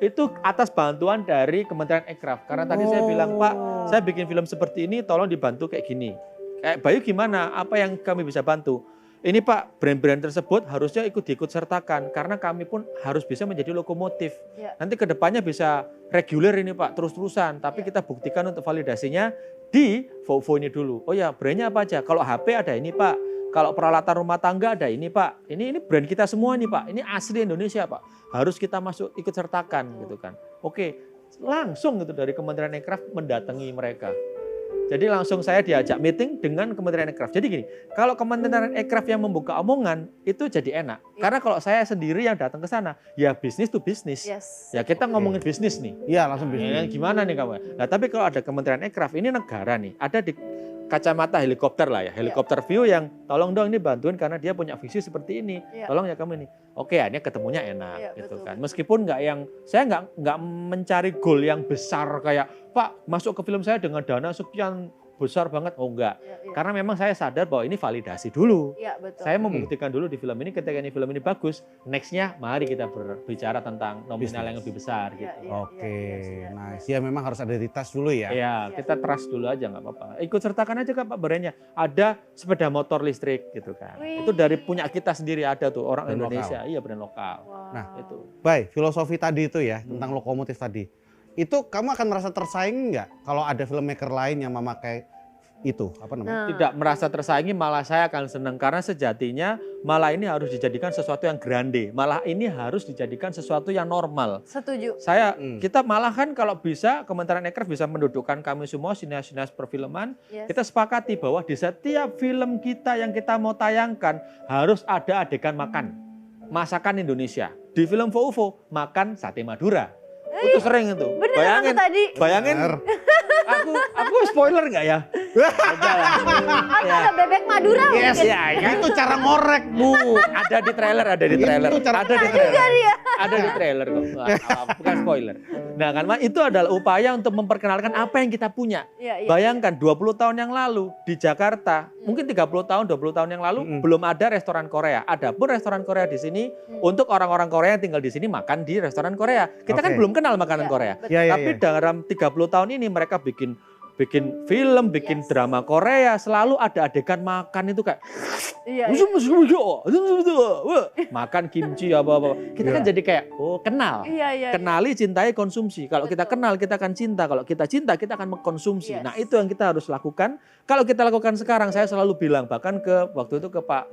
Itu atas bantuan dari Kementerian Ekraf. Karena tadi saya bilang, Pak, saya bikin film seperti ini, tolong dibantu kayak gini. Kayak Bayu gimana? Apa yang kami bisa bantu? Ini Pak, brand-brand tersebut harusnya diikut sertakan karena kami pun harus bisa menjadi lokomotif. Ya. Nanti kedepannya bisa reguler ini Pak, terus-terusan. Tapi kita buktikan untuk validasinya di Volvo ini dulu. Oh ya, brandnya apa aja? Kalau HP ada ini Pak, kalau peralatan rumah tangga ada ini Pak. Ini brand kita semua nih Pak. Ini asli Indonesia Pak. Harus kita masuk ikut sertakan gitu kan. Oke, langsung gitu dari Kementerian Ekraf mendatangi mereka. Jadi langsung saya diajak meeting dengan Kementerian Ekraf. Jadi gini, kalau Kementerian Ekraf yang membuka omongan itu jadi enak. Karena kalau saya sendiri yang datang ke sana, ya bisnis to bisnis. Yes. Ya kita ngomongin bisnis nih. Iya, langsung bisa. Ya, gimana nih kamu? Nah tapi kalau ada Kementerian Ekraf, ini negara nih, ada di kacamata helikopter lah ya, helikopter view yang tolong dong ini bantuin karena dia punya visi seperti ini, Iya. tolong ya kamu ini. Oke, akhirnya ketemunya enak Iya, gitu betul. kan. Meskipun saya nggak mencari goal yang besar kayak Pak masuk ke film saya dengan dana sekian besar banget, oh enggak. Iya. Karena memang saya sadar bahwa ini validasi dulu. Iya, betul. Saya membuktikan dulu di film ini, ketika ini film ini bagus, nextnya mari kita berbicara tentang nominal yang lebih besar Iya, gitu. iya, Oke, iya, nice. Ya memang harus ada di tas dulu ya. Ya, kita trust dulu aja nggak apa-apa. Ikut sertakan aja Kak Pak brandnya. Ada sepeda motor listrik gitu kan. Wih. Itu dari punya kita sendiri ada tuh orang Brand Indonesia. Iya brand lokal. Wow. Nah, Itu. Baik, filosofi tadi itu ya, tentang lokomotif tadi. Itu kamu akan merasa tersaing nggak kalau ada filmmaker lain yang memakai itu? Apa namanya? Tidak merasa tersaingi, malah saya akan senang karena sejatinya malah ini harus dijadikan sesuatu yang grande. Malah ini harus dijadikan sesuatu yang normal. Setuju. Kita malah kan kalau bisa Kementerian Ekraf bisa mendudukkan kami semua sineas-sineas perfilman. Yes. Kita sepakati bahwa di setiap film kita yang kita mau tayangkan harus ada adegan makan. Masakan Indonesia. Di film Volvo makan sate Madura. Itu sering itu. Bener aku tadi. Bayangin. Bener. Aku spoiler nggak ya? Enggak lah. Aku Ya. ada bebek Madura Yes, mungkin. Ya, itu cara ngorek, Bu. ada di trailer, ada di trailer. Itu cara- Ada di trailer. Ada di trailer kok. Bukan spoiler. Nah, kan itu adalah upaya untuk memperkenalkan apa yang kita punya. Iya, iya. Bayangkan 20 tahun yang lalu di Jakarta, mungkin 30 tahun, 20 tahun yang lalu belum ada restoran Korea. Adapun restoran Korea di sini untuk orang-orang Korea yang tinggal di sini makan di restoran Korea. Kita kan Oke. belum kenal makanan Iya, Korea. betul. Ya, ya, Tapi ya. dalam 30 tahun ini mereka bikin film, bikin Yes. drama Korea, selalu ada adegan makan itu kayak Iya, makan kimchi apa-apa. Kita kan Iya. jadi kayak kenal. iya. Kenali, cintai, konsumsi. Kalau kita kenal, kita akan cinta. Kalau kita cinta, kita akan mengkonsumsi. Yes. Nah, itu yang kita harus lakukan. Kalau kita lakukan sekarang, saya selalu bilang, bahkan ke waktu itu ke Pak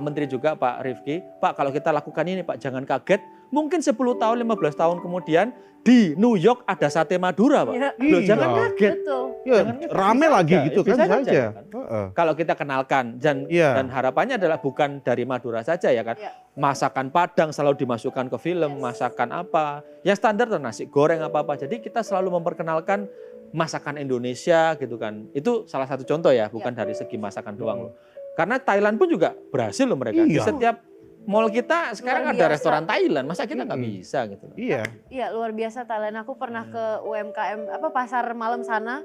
Menteri juga, Pak Rifki, Pak kalau kita lakukan ini Pak, jangan kaget. Mungkin 10 tahun, 15 tahun kemudian di New York ada sate Madura Pak. Iya. Loh, Iya. jangan kaget. Betul. Ya, Jangan kita rame bisa lagi aja, gitu kan bisa saja. saja, kan? Heeh. Kalau kita kenalkan dan Iya. harapannya adalah bukan dari Madura saja ya kan. Iya. Masakan Padang selalu dimasukkan ke film, masakan apa. Yang standar tuh nasi goreng apa-apa. Jadi kita selalu memperkenalkan masakan Indonesia gitu kan. Itu salah satu contoh ya, bukan dari segi masakan doang loh. Karena Thailand pun juga berhasil loh mereka. Di Iya. setiap mall kita sekarang Luar ada biasa. restoran Thailand. Masa kita nggak bisa gitu. Iya. Iya, luar biasa Thailand. Aku pernah ke UMKM pasar malam sana.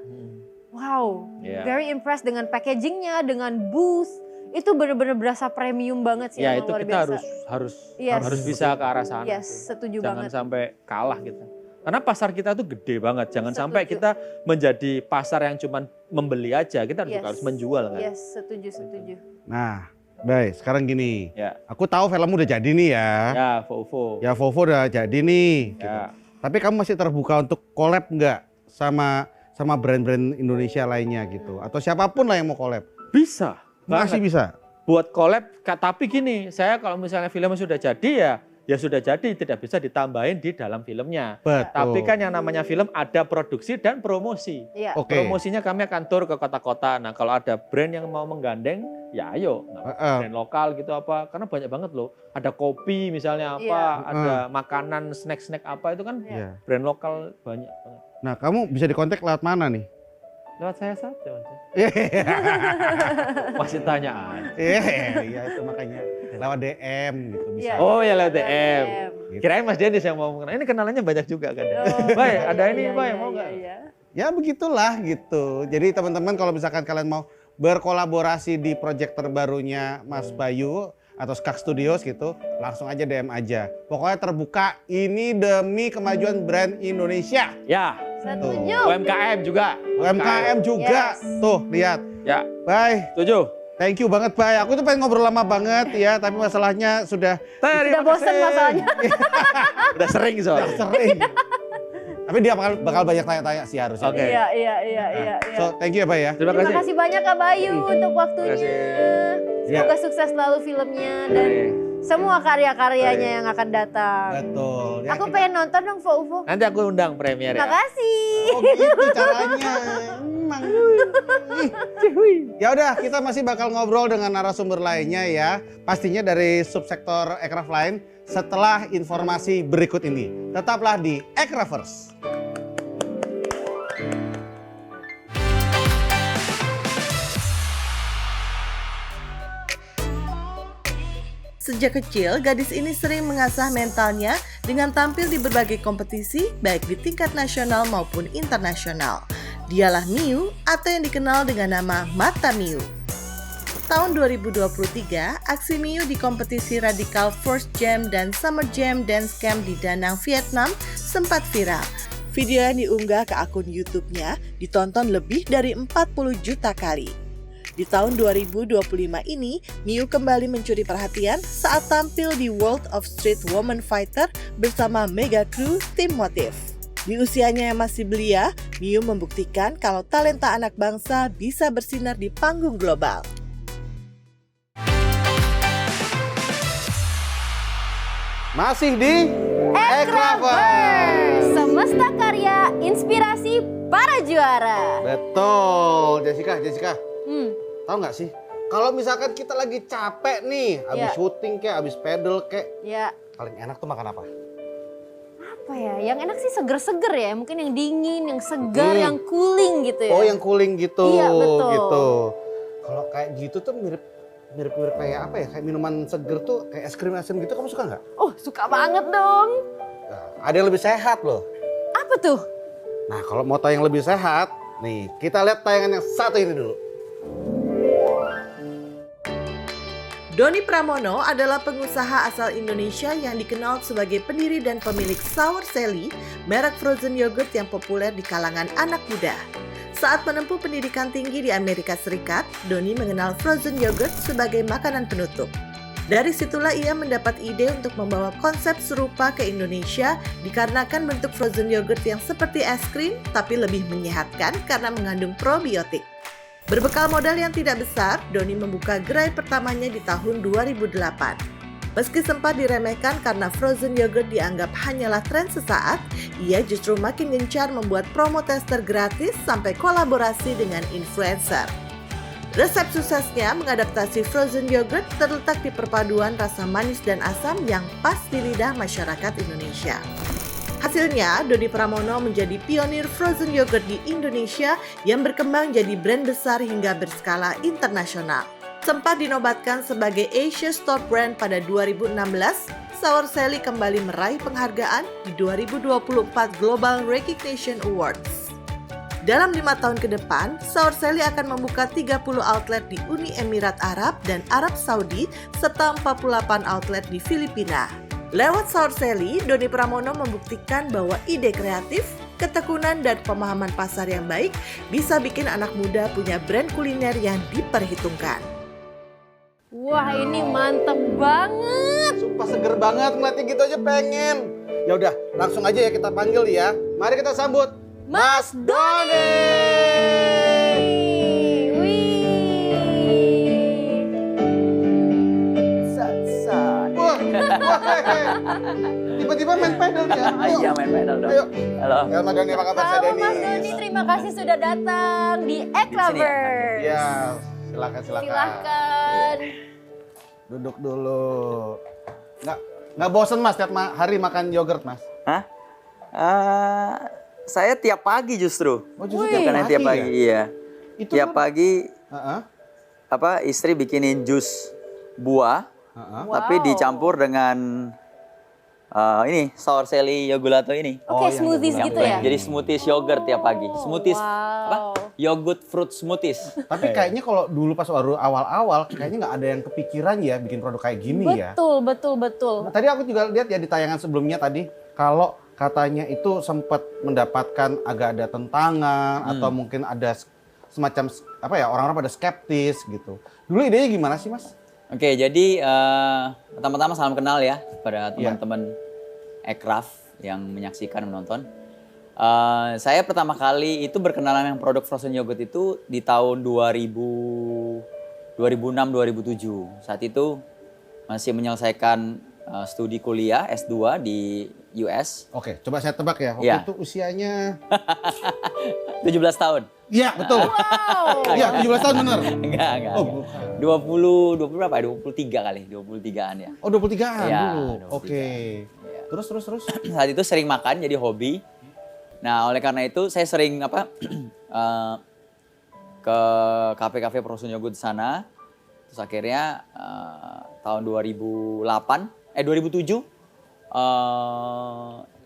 Wow, Iya. very impressed dengan packagingnya, dengan booth. Itu benar-benar berasa premium banget sih. Ya emang itu luar kita biasa. harus Yes. bisa ke arah sana. Yes, setuju Jangan banget. sampai kalah kita. Karena pasar kita tuh gede banget. Jangan Setuju. sampai kita menjadi pasar yang cuma membeli aja. Kita juga harus menjual kan. Yes, setuju. Nah, baik, sekarang gini. Ya, Aku tahu film udah jadi nih ya. ya Vovo. Ya Vovo udah jadi nih. Gitu. Ya. Tapi kamu masih terbuka untuk collab nggak sama brand-brand Indonesia lainnya gitu? Atau siapapun lah yang mau collab? Bisa. Masih banget. bisa. Buat collab, tapi gini, saya kalau misalnya film sudah jadi ya sudah jadi, tidak bisa ditambahin di dalam filmnya. Betul. Tapi kan yang namanya film ada produksi dan promosi. Iya. Oke. Promosinya kami akan tur ke kota-kota. Nah kalau ada brand yang mau menggandeng, ya ayo. Brand lokal gitu apa, karena banyak banget loh. Ada kopi misalnya apa, Iya. ada makanan, snack-snack apa, itu kan Iya. brand lokal banyak banget. Nah, kamu bisa dikontak lewat mana nih? Lewat saya saja Mas. Masih tanyaan. Iya, itu makanya lewat DM gitu bisa. Iya. Oh ya lewat DM. Gitu. Kirain Mas Denis yang mau mengenal. Ini kenalannya banyak juga kan. Oh, Bay, iya, ada iya, ini iya, Bay, iya, mau iya, nggak? iya. Ya begitulah gitu. Jadi teman-teman kalau misalkan kalian mau berkolaborasi di proyek terbarunya Mas Bayu atau Skak Studios gitu, langsung aja DM aja. Pokoknya terbuka, ini demi kemajuan brand Indonesia. Ya, Setuju. UMKM juga. UMKM juga. Yes. Tuh, lihat. Ya, Bye. setuju. Thank you banget, Bay. Aku tuh pengen ngobrol lama banget ya, tapi masalahnya sudah Udah bosen masalahnya. Udah sering soalnya. sering. Tapi dia bakal banyak tanya-tanya sih harusnya. Oke. Iya. So, thank you ya, Bay ya. Terima Terima kasih. kasih banyak Kak Bayu untuk waktunya. Ya. Semoga sukses selalu filmnya dan semua karya-karyanya yang akan datang. Betul. Ya, Aku kita- pengen nonton dong Vovo. Nanti aku undang premier ya. Makasih. Oh gitu caranya. Emang. Ya udah, kita masih bakal ngobrol dengan narasumber lainnya ya. Pastinya dari subsektor aircraft lain setelah informasi berikut ini. Tetaplah di Aircrafters. Sejak kecil, gadis ini sering mengasah mentalnya dengan tampil di berbagai kompetisi, baik di tingkat nasional maupun internasional. Dialah Miu atau yang dikenal dengan nama Mata Miu. Tahun 2023, aksi Miu di kompetisi Radical First Jam dan Summer Jam Dance Camp di Da Nang, Vietnam sempat viral. Video yang diunggah ke akun YouTube-nya ditonton lebih dari 40 juta kali. Di tahun 2025 ini, Miu kembali mencuri perhatian saat tampil di World of Street Woman Fighter bersama mega crew Tim Motif. Di usianya yang masih belia, Miu membuktikan kalau talenta anak bangsa bisa bersinar di panggung global. Masih di Aircrafters, semesta karya, inspirasi para juara. Betul, Jessica. Hmm, Tahu nggak sih? Kalau misalkan kita lagi capek nih, habis Iya. syuting kayak, habis pedal kayak, ya paling enak tuh makan apa? apa ya? Yang enak sih seger-seger ya. Mungkin yang dingin, yang segar, yang cooling gitu ya. Oh, yang cooling gitu. Iya, betul. Gitu. Kalau kayak gitu tuh mirip kayak apa ya? Kayak minuman seger tuh kayak es krim asam gitu. Kamu suka nggak? Oh, suka banget dong. Nah, ada yang lebih sehat loh. Apa tuh? Nah, kalau mau tahu yang lebih sehat, nih kita lihat tayangan yang satu ini dulu. Doni Pramono adalah pengusaha asal Indonesia yang dikenal sebagai pendiri dan pemilik Sour Sally, merek frozen yogurt yang populer di kalangan anak muda. Saat menempuh pendidikan tinggi di Amerika Serikat, Doni mengenal frozen yogurt sebagai makanan penutup. Dari situlah ia mendapat ide untuk membawa konsep serupa ke Indonesia dikarenakan bentuk frozen yogurt yang seperti es krim tapi lebih menyehatkan karena mengandung probiotik. Berbekal modal yang tidak besar, Doni membuka gerai pertamanya di tahun 2008. Meski sempat diremehkan karena frozen yogurt dianggap hanyalah tren sesaat, ia justru makin gencar membuat promo tester gratis sampai kolaborasi dengan influencer. Resep suksesnya mengadaptasi frozen yogurt terletak di perpaduan rasa manis dan asam yang pas di lidah masyarakat Indonesia. Hasilnya, Doni Pramono menjadi pionir frozen yogurt di Indonesia yang berkembang jadi brand besar hingga berskala internasional. Sempat dinobatkan sebagai Asia's Top Brand pada 2016, Sour Sally kembali meraih penghargaan di 2024 Global Recognition Awards. Dalam 5 tahun ke depan, Sour Sally akan membuka 30 outlet di Uni Emirat Arab dan Arab Saudi, serta 48 outlet di Filipina. Lewat Saur Sally, Doni Pramono membuktikan bahwa ide kreatif, ketekunan, dan pemahaman pasar yang baik bisa bikin anak muda punya brand kuliner yang diperhitungkan. Wah, ini mantep banget. Sumpah seger banget ngeliatnya gitu aja pengen. Ya udah, langsung aja ya kita panggil ya. Mari kita sambut Mas Doni. Wah, tiba-tiba main pedal ya. Ayo. Iya main pedal dong. Ayo. Halo. Ya, Mas Doni, apa kabar Mas Halo Doni? Mas Doni, terima kasih sudah datang di Eklavers. Ya, silakan. Silahkan. Duduk dulu. Nggak bosen Mas tiap hari makan yogurt Mas? Hah? Saya tiap pagi justru. Oh justru Karena tiap pagi, iya. Itu Tiap kan- pagi Heeh. istri bikinin jus buah, Heeh. tapi Wow. dicampur dengan ini Sour Sally Yogurato ini. Oke, yang smoothies yogurt. gitu ya? Jadi smoothies yogurt tiap pagi. Smoothies Wow. Yogurt fruit smoothies. Tapi kayaknya kalau dulu pas baru awal-awal kayaknya nggak ada yang kepikiran ya bikin produk kayak gini ya. Betul. Nah, tadi aku juga lihat ya di tayangan sebelumnya tadi kalau katanya itu sempat mendapatkan agak ada tentangan atau mungkin ada semacam apa ya orang-orang pada skeptis gitu. Dulu idenya gimana sih Mas? Oke, jadi pertama-tama salam kenal ya kepada Iya. teman-teman Ekraf yang menyaksikan menonton. Saya pertama kali itu berkenalan dengan produk frozen yogurt itu di tahun 2006-2007. Saat itu masih menyelesaikan studi kuliah S2 di US, Oke, coba saya tebak ya. Waktu Iya. itu usianya 17 tahun. Iya, betul. Wow. Iya, 17 tahun bener. Enggak. Oh, bukan. 20 berapa? 23 kali, 23-an ya. Oh, 23-an Iya, dulu. 23. Oke. Iya. Terus. Saat itu sering makan jadi hobi. Nah, oleh karena itu saya sering ke kafe-kafe frozen yogurt di sana. Terus akhirnya tahun 2007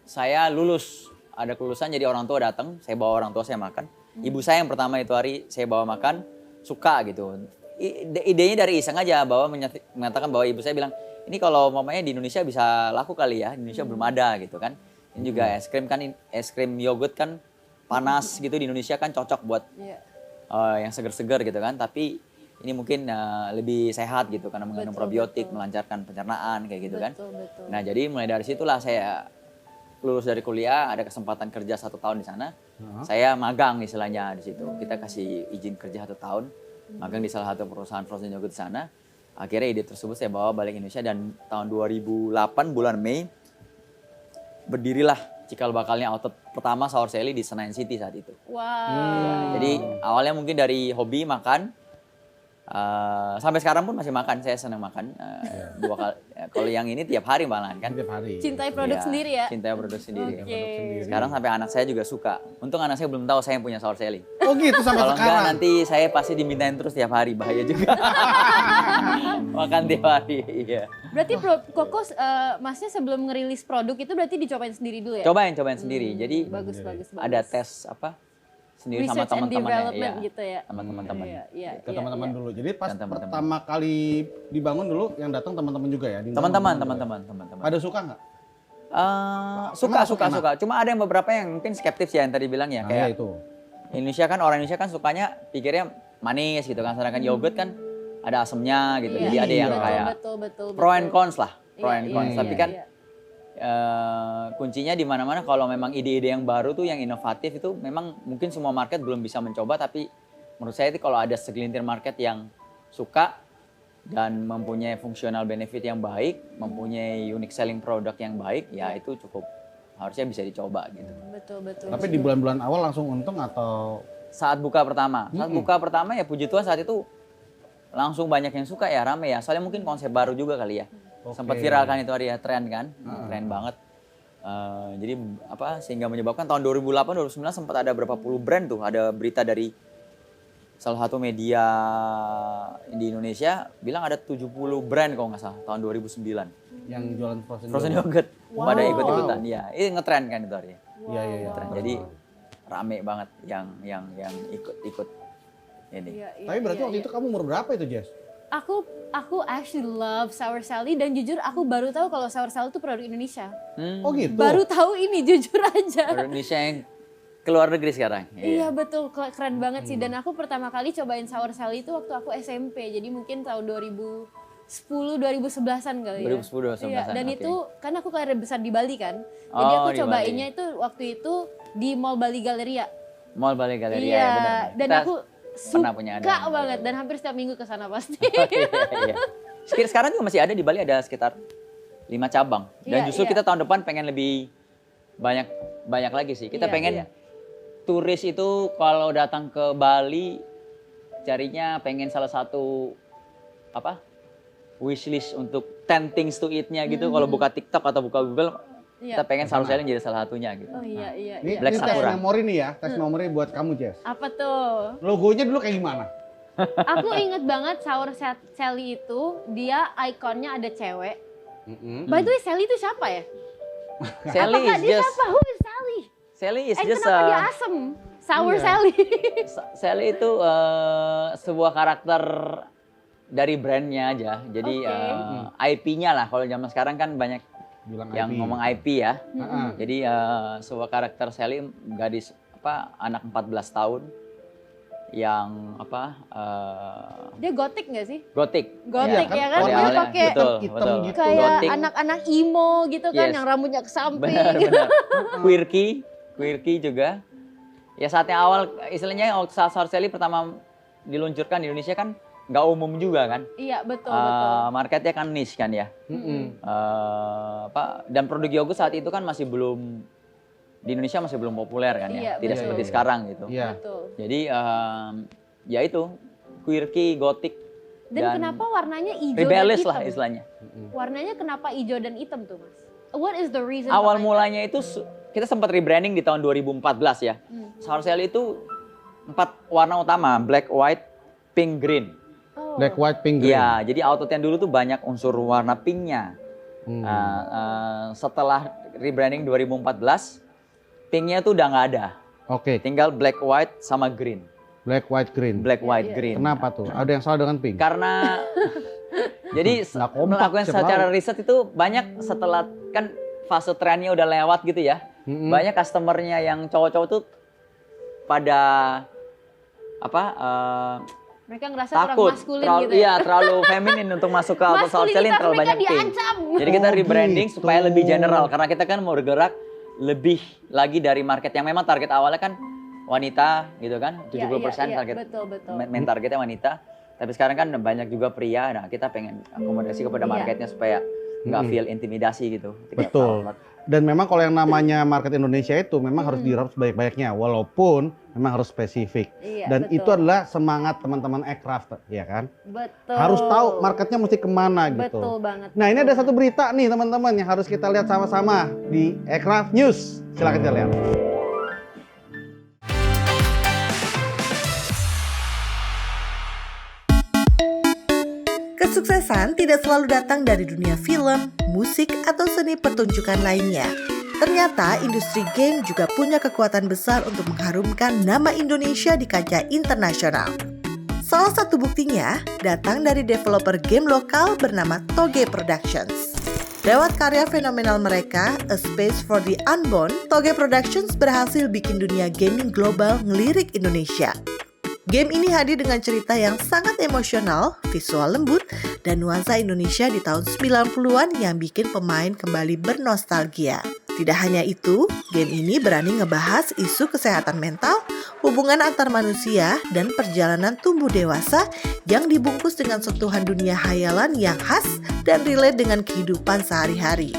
saya lulus. Ada kelulusan jadi orang tua datang, saya bawa orang tua saya makan. Ibu saya yang pertama itu hari saya bawa makan, suka gitu. Idenya dari iseng aja bahwa mengatakan bahwa ibu saya bilang, ini kalau mamanya di Indonesia bisa laku kali ya, di Indonesia belum ada gitu kan. Ini juga es krim kan, es krim yogurt kan panas gitu di Indonesia kan cocok buat Iya. yang seger-seger gitu kan. Tapi ini mungkin lebih sehat gitu karena mengandung Betul, probiotik, betul. melancarkan pencernaan kayak gitu kan. Betul. Nah jadi mulai dari situlah saya lulus dari kuliah, ada kesempatan kerja 1 tahun di sana. Saya magang istilahnya di situ. Kita kasih izin kerja 1 tahun, magang di salah satu perusahaan frozen yogurt di sana. Akhirnya ide tersebut saya bawa balik Indonesia dan tahun 2008 bulan Mei berdirilah cikal bakalnya outlet pertama Sour Sally di Senayan City saat itu. Wow. Jadi awalnya mungkin dari hobi makan. Sampai sekarang pun masih makan, saya senang makan 2 kali. Kalau yang ini tiap hari malahan kan. Tiap hari. Cintai produk Iya, sendiri ya? Cintai produk sendiri. Oke. Sekarang sampai anak saya juga suka. Untung anak saya belum tahu saya yang punya Sour Sally. Oh gitu sampai Kalau enggak sekarang. nanti saya pasti dimintain terus tiap hari, bahaya juga. Makan tiap hari, iya. Berarti Koko, masnya sebelum ngerilis produk itu berarti dicobain sendiri dulu ya? Cobain sendiri. Jadi Bagus. ada tes sendiri sama Research and teman-temannya. development Iya. gitu ya? Sama teman-teman. Iya. Ke teman-teman dulu. Jadi pas Dan teman-teman. pertama kali dibangun dulu yang datang teman-teman juga ya? Diundang Teman-teman. juga? Ada suka nggak? Suka. Cuma ada yang beberapa yang mungkin skeptis ya yang tadi bilang ya. Nah, Kayak ya itu. Indonesia kan, orang Indonesia kan sukanya pikirnya manis gitu kan. Sedangkan yogurt kan ada asamnya gitu. Jadi ada yang kayak betul. pro and cons lah. Pro Iya, and cons. iya, Tapi iya. kan kuncinya di mana-mana kalau memang ide-ide yang baru tuh yang inovatif itu memang mungkin semua market belum bisa mencoba, tapi menurut saya itu kalau ada segelintir market yang suka dan mempunyai fungsional benefit yang baik, mempunyai unique selling product yang baik, ya itu cukup harusnya bisa dicoba gitu. Betul. Tapi di bulan-bulan awal langsung untung atau? Saat buka pertama ya puji Tuhan saat itu langsung banyak yang suka ya, rame ya. Soalnya mungkin konsep baru juga kali ya. Sempat viral kan itu hari ya, tren kan, tren banget. Jadi sehingga menyebabkan tahun 2008-2009 sempat ada berapa puluh brand tuh, ada berita dari salah satu media di Indonesia bilang ada 70 brand kalau nggak salah tahun 2009 Yang jualan frozen yogurt pada ikut-ikutan. Ya, ini ngetren kan itu hari. Iya. Ngetren. Jadi rame banget yang ikut ini. Iya, Tapi berarti waktu itu kamu umur berapa itu, Jess? Aku actually love Sour Sally dan jujur aku baru tahu kalau Sour Sally itu produk Indonesia. Oh gitu. Baru tahu ini jujur aja. Orang Indonesia yang keluar negeri sekarang. Iya betul, keren banget sih. Dan aku pertama kali cobain Sour Sally itu waktu aku SMP. Jadi mungkin tahun 2010-2011an kali ya. 2010-2011an, Iya, dan oke. itu kan aku lahir besar di Bali kan. Jadi Oh, aku di cobainnya itu waktu itu di Mall Bali Galleria. Mall Bali Galleria Iya, ya benar. dan Kita aku pernah punya suka ada. banget dan hampir setiap minggu ke sana pasti. Iya. Sekarang juga masih ada di Bali, ada sekitar 5 cabang. Dan Iya, justru iya. kita tahun depan pengen lebih banyak lagi sih. Kita Iya, pengen iya. turis itu kalau datang ke Bali carinya pengen salah satu wishlist untuk 10 things to eat-nya gitu. Kalau buka TikTok atau buka Google, Iya. kita pengen Sour Sally jadi salah satunya gitu. Oh iya iya. Ini, iya. Black ini tes Sakura. memori nih ya, tes memori buat kamu Jess. Apa tuh? Logonya dulu kayak gimana? Aku inget banget Sour Sally itu dia ikonnya ada cewek. By the way Sally itu siapa ya? Sally Apakah is dia just siapa? Who is Sally? Sally is And just kenapa dia asem? Sour Iya. Sally. Sally itu sebuah karakter dari brandnya aja. Jadi Oke. IP-nya lah. Kalau zaman sekarang kan banyak Bilang yang IP. ngomong IP ya. Heeh. Jadi sebuah karakter Sally gadis anak 14 tahun yang Dia gotik nggak sih? gotik. Gotik Iya, ya kan kan? Dia Awalnya, pakai betul, hitam betul. gitu. kayak Gotik. anak-anak emo gitu kan Yes. yang rambutnya ke samping. Benar. Quirky juga. Ya saatnya awal istilahnya waktu saat Sour Sally pertama diluncurkan di Indonesia kan nggak umum juga kan. Iya betul betul. Marketnya kan niche kan ya. Dan produk yogurt saat itu kan masih belum di Indonesia masih belum populer kan ya. Iya, Tidak betul. seperti sekarang gitu. Iya. Betul. Jadi ya itu quirky, gotik Dan kenapa warnanya hijau dan rebellious hitam? lah istilahnya. Warnanya kenapa hijau dan hitam tuh mas? What is the reason? Awal behind mulanya itu kita sempat rebranding di tahun 2014 ya. Sour Sally itu 4 warna utama, black, white, pink, green. that? Oh. Black, white, pink, green. Iya, jadi outletnya dulu tuh banyak unsur warna pinknya. Setelah rebranding 2014, pinknya tuh udah nggak ada. Oke, Tinggal black, white, sama green. black, white, green. Black, white, iya. green. Kenapa tuh? Ada yang salah dengan pink? Karena jadi Nggak kompak, melakukan siapa secara tahu. riset itu banyak setelah kan fase trennya udah lewat gitu ya. Banyak customernya yang cowok-cowok tuh pada Mereka ngerasa takut kurang maskulin terlalu, gitu ya. iya, terlalu feminin untuk masuk ke auto Sour Sally yang terlalu mereka banyak pink. diancam. Jadi kita Oh, rebranding gitu. supaya lebih general karena kita kan mau bergerak lebih lagi dari market yang memang target awalnya kan wanita gitu kan, 70% Iya, target betul betul. main targetnya wanita. Tapi sekarang kan banyak juga pria. Nah, kita pengen akomodasi kepada Iya. marketnya supaya nggak feel intimidasi gitu. ketika Betul. outlet. Dan memang kalau yang namanya market Indonesia itu memang harus dirap sebaik-baiknya, walaupun memang harus spesifik. Iya, Dan betul. itu adalah semangat teman-teman Aircraft, ya kan? Betul. Harus tahu marketnya mesti kemana gitu. Betul banget. Nah, ini ada satu berita nih teman-teman yang harus kita lihat sama-sama di Aircraft News. Silakan kita lihat. Kesuksesan tidak selalu datang dari dunia film, musik, atau seni pertunjukan lainnya. Ternyata industri game juga punya kekuatan besar untuk mengharumkan nama Indonesia di kancah internasional. Salah satu buktinya datang dari developer game lokal bernama Toge Productions. Lewat karya fenomenal mereka, A Space for the Unborn, Toge Productions berhasil bikin dunia gaming global ngelirik Indonesia. Game ini hadir dengan cerita yang sangat emosional, visual lembut, dan nuansa Indonesia di tahun 90-an yang bikin pemain kembali bernostalgia. Tidak hanya itu, game ini berani ngebahas isu kesehatan mental, hubungan antar manusia, dan perjalanan tumbuh dewasa yang dibungkus dengan sentuhan dunia hayalan yang khas dan relate dengan kehidupan sehari-hari.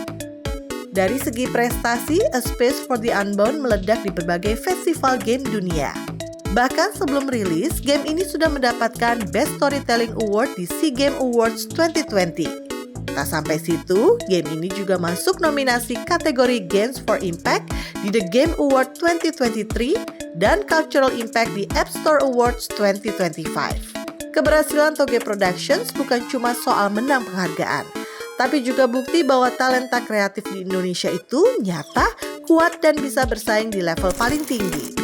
Dari segi prestasi, A Space for the Unbound meledak di berbagai festival game dunia. Bahkan sebelum rilis, game ini sudah mendapatkan Best Storytelling Award di SEA Game Awards 2020. Tak sampai situ, game ini juga masuk nominasi kategori Games for Impact di The Game Award 2023 dan Cultural Impact di App Store Awards 2025. Keberhasilan Toge Productions bukan cuma soal menang penghargaan, tapi juga bukti bahwa talenta kreatif di Indonesia itu nyata, kuat, dan bisa bersaing di level paling tinggi.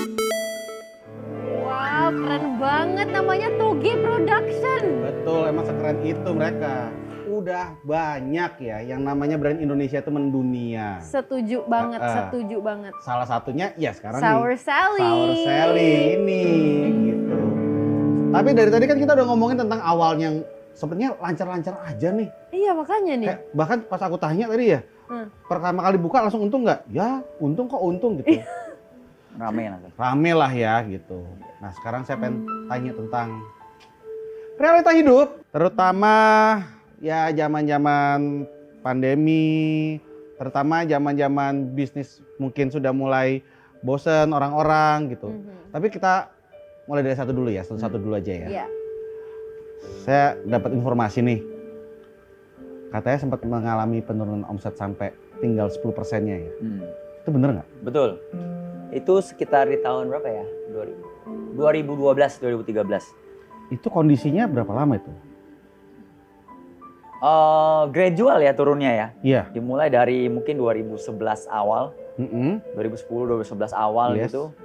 Wow, keren banget, namanya Toge Production. Betul, emang sekeren itu mereka. Udah banyak ya yang namanya brand Indonesia itu mendunia. Setuju banget, Ah, ah. setuju banget. Salah satunya ya sekarang Sour nih. Sally. Sour Sally ini gitu. Tapi dari tadi kan kita udah ngomongin tentang awalnya yang sebenarnya lancar-lancar aja nih. Iya makanya nih. Kayak, bahkan pas aku tanya tadi ya, pertama kali buka langsung untung nggak? Ya untung kok untung gitu. Rame langsung. Rame lah ya gitu. Nah sekarang saya pengen tanya tentang realita hidup, terutama ya zaman-zaman pandemi, terutama zaman-zaman bisnis mungkin sudah mulai bosen orang-orang gitu. Tapi kita mulai dari satu dulu ya, satu-satu dulu aja ya. Iya. Saya dapat informasi nih, katanya sempat mengalami penurunan omset sampai tinggal 10%-nya ya. Itu bener nggak? Betul. Itu sekitar di tahun berapa ya? 2012, 2013. Itu kondisinya berapa lama itu? Gradual ya turunnya ya. Iya. Dimulai dari mungkin 2011 awal, Mm-mm. 2010, 2011 awal Yes. gitu.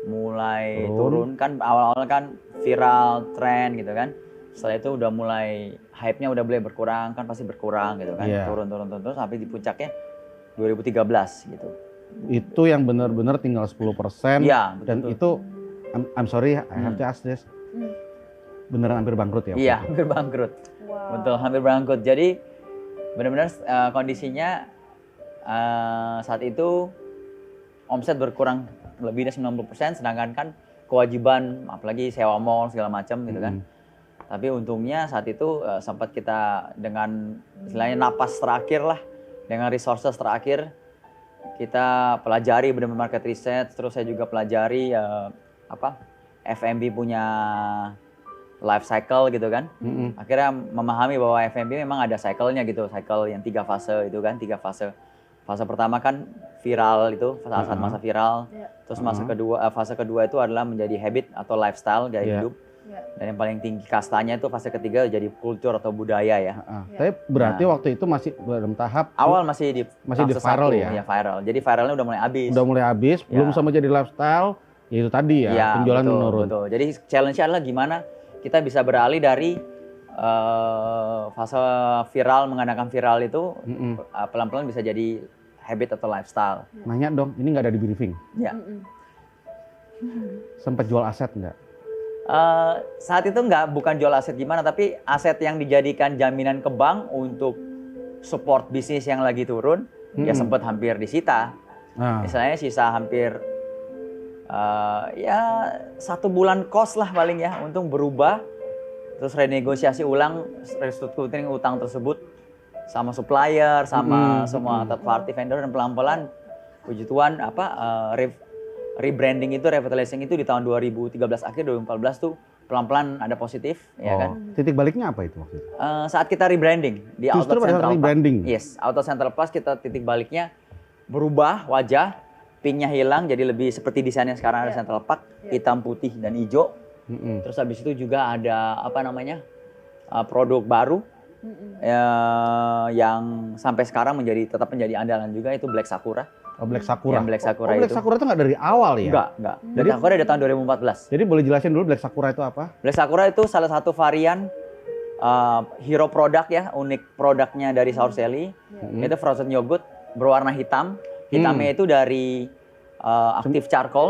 Mulai Turun. turun kan awal-awal kan viral, tren gitu kan. Setelah itu udah mulai hype-nya udah mulai berkurang kan pasti berkurang gitu kan. Iya. Turun sampai di puncaknya 2013 gitu. Itu yang benar-benar tinggal 10%. Iya, Dan betul. itu I'm sorry, I have to ask this. Beneran hampir bangkrut ya? waktu Iya, itu? hampir bangkrut. Wow. Betul, hampir bangkrut. Jadi benar-benar kondisinya saat itu omset berkurang lebih dari 90%, sedangkan kan kewajiban apalagi sewa mall segala macam gitu kan. Tapi untungnya saat itu sempat kita dengan istilahnya napas terakhir lah, dengan resources terakhir kita pelajari benar-benar market research, terus saya juga pelajari F&B punya life cycle gitu kan. Akhirnya memahami bahwa F&B memang ada cycle-nya gitu, cycle yang 3 fase itu kan, 3 fase. Fase pertama kan viral itu, saat masa viral. Terus fase kedua itu adalah menjadi habit atau lifestyle gaya hidup. Dan yang paling tinggi kastanya itu fase ketiga jadi kultur atau budaya ya. Tapi berarti waktu itu masih dalam tahap Awal masih di Masih di fase viral 1, ya? Iya, viral. Jadi viralnya udah mulai habis. udah mulai habis, belum Ya. sama jadi lifestyle, ya itu tadi ya, Iya, penjualan betul, menurun. Betul. Jadi challenge-nya adalah gimana kita bisa beralih dari fase viral, mengandalkan viral itu pelan-pelan bisa jadi habit atau lifestyle. Nanya dong, ini nggak ada di briefing. Ya. Sempat jual aset nggak? Saat itu bukan jual aset gimana, tapi aset yang dijadikan jaminan ke bank untuk support bisnis yang lagi turun, ya sempat hampir disita. Nah, Misalnya sisa hampir ya 1 bulan kos lah paling ya untuk berubah, terus renegosiasi ulang, restructuring utang tersebut sama supplier, sama semua third party vendor, dan pelan-pelan puji Tuhan rebranding itu, revitalizing itu di tahun 2013 akhir 2014 tuh pelan-pelan ada positif ya kan. Titik baliknya apa itu waktu itu? Saat kita rebranding di Justru Outlet pada saat Central Park. rebranding? Yes, Outlet Central Park kita titik baliknya berubah wajah, pinknya hilang jadi lebih seperti desain yang sekarang ada Central Park, hitam, putih dan hijau. Terus habis itu juga ada produk baru yang sampai sekarang tetap menjadi andalan juga, itu Black Sakura. Oh, Black Sakura. Yang Black Sakura Black itu. Sakura itu nggak dari awal ya? Enggak. Black Sakura dari tahun 2014. Jadi boleh jelasin dulu Black Sakura itu apa? Black Sakura itu salah satu varian hero produk ya, unik produknya dari Sour Sally. Itu frozen yogurt berwarna hitam. Hitamnya itu dari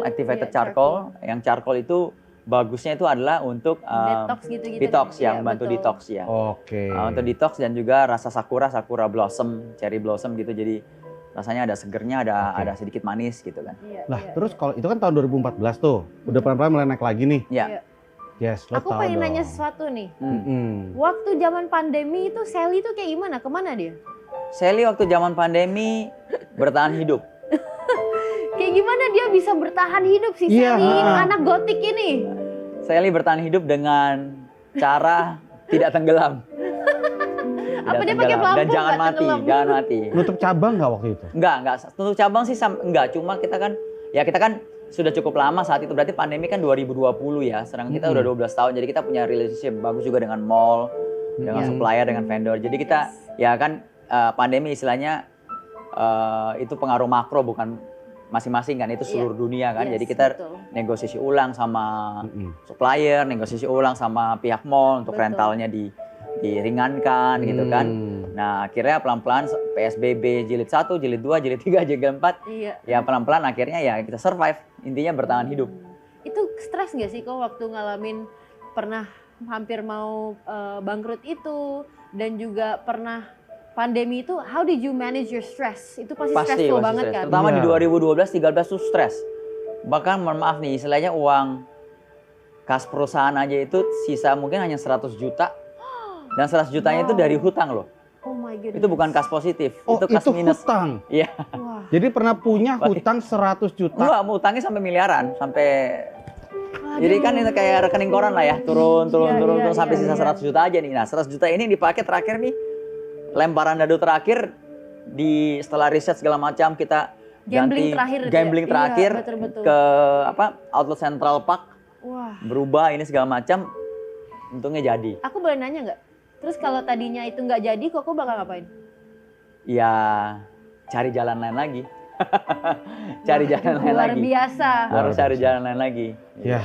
activated charcoal. Yang charcoal itu bagusnya itu adalah untuk Detox gitu-gitu. detox Iya, yang bantu betul. detox ya. Oke. Untuk detox, dan juga rasa sakura blossom, cherry blossom gitu. Jadi rasanya ada segernya, ada sedikit manis gitu kan. Iya, Lah, iya, terus kalau itu kan tahun 2014 tuh, udah pelan-pelan mulai naik lagi nih. Ya. Iya. Yes, lo Aku tahu pengen dong. nanya sesuatu nih. Mm-mm. Waktu zaman pandemi itu Sally itu kayak gimana? Kemana dia? Sally waktu zaman pandemi bertahan hidup. Kayak gimana dia bisa bertahan hidup sih Iya, Sally, anak gotik ini? Sally bertahan hidup dengan cara tidak tenggelam. Apa dia Tidak pakai tenggelam. pelampung Dan jangan nggak mati, tenggelam? jangan mati. Nutup cabang nggak waktu itu? Enggak. Tutup cabang sih enggak, cuma kita kan sudah cukup lama saat itu, berarti pandemi kan 2020 ya. Sedangkan kita udah 12 tahun. Jadi kita punya relationship bagus juga dengan mall, dengan supplier, dengan vendor. Jadi kita ya kan pandemi istilahnya itu pengaruh makro, bukan masing-masing kan, itu Iya. seluruh dunia kan. Yes, Jadi kita betul. negosiasi ulang sama supplier, negosiasi ulang sama pihak mall untuk Betul. rentalnya diringankan gitu kan. Nah, akhirnya pelan-pelan PSBB jilid 1, jilid 2, jilid 3, jilid 4, Iya. ya pelan-pelan akhirnya ya kita survive. Intinya bertahan hidup. Itu stres nggak sih kok waktu ngalamin pernah hampir mau bangkrut itu dan juga pernah pandemi itu, how did you manage your stress? Itu pasti stressful banget stres. kan? Terutama di Iya. 2012-13 tuh stres. Bahkan mohon maaf nih, istilahnya uang kas perusahaan aja itu sisa mungkin hanya 100 juta. Dan 100 jutanya itu dari hutang loh. Oh my goodness. Itu bukan kas positif, Oh, itu kas itu minus. hutang. Iya. Wah. Jadi pernah punya hutang 100 juta. Gua mau utangnya sampai miliaran, sampai jadi kan itu kayak rekening koran lah ya, turun Iya, sampai iya, sisa iya. 100 juta aja nih. Nah, 100 juta ini dipakai terakhir nih, lemparan dado terakhir setelah riset segala macam kita Gambling ganti terakhir itu ya? gambling Iya, terakhir betul-betul. ke outlet Central Park, Wah. berubah ini segala macam, untungnya jadi. Aku boleh nanya nggak? Terus kalau tadinya itu nggak jadi, Koko bakal ngapain? Ya cari jalan lain lagi. Cari jalan lain Luar lagi. biasa. Harus cari jalan lain lagi. Ya,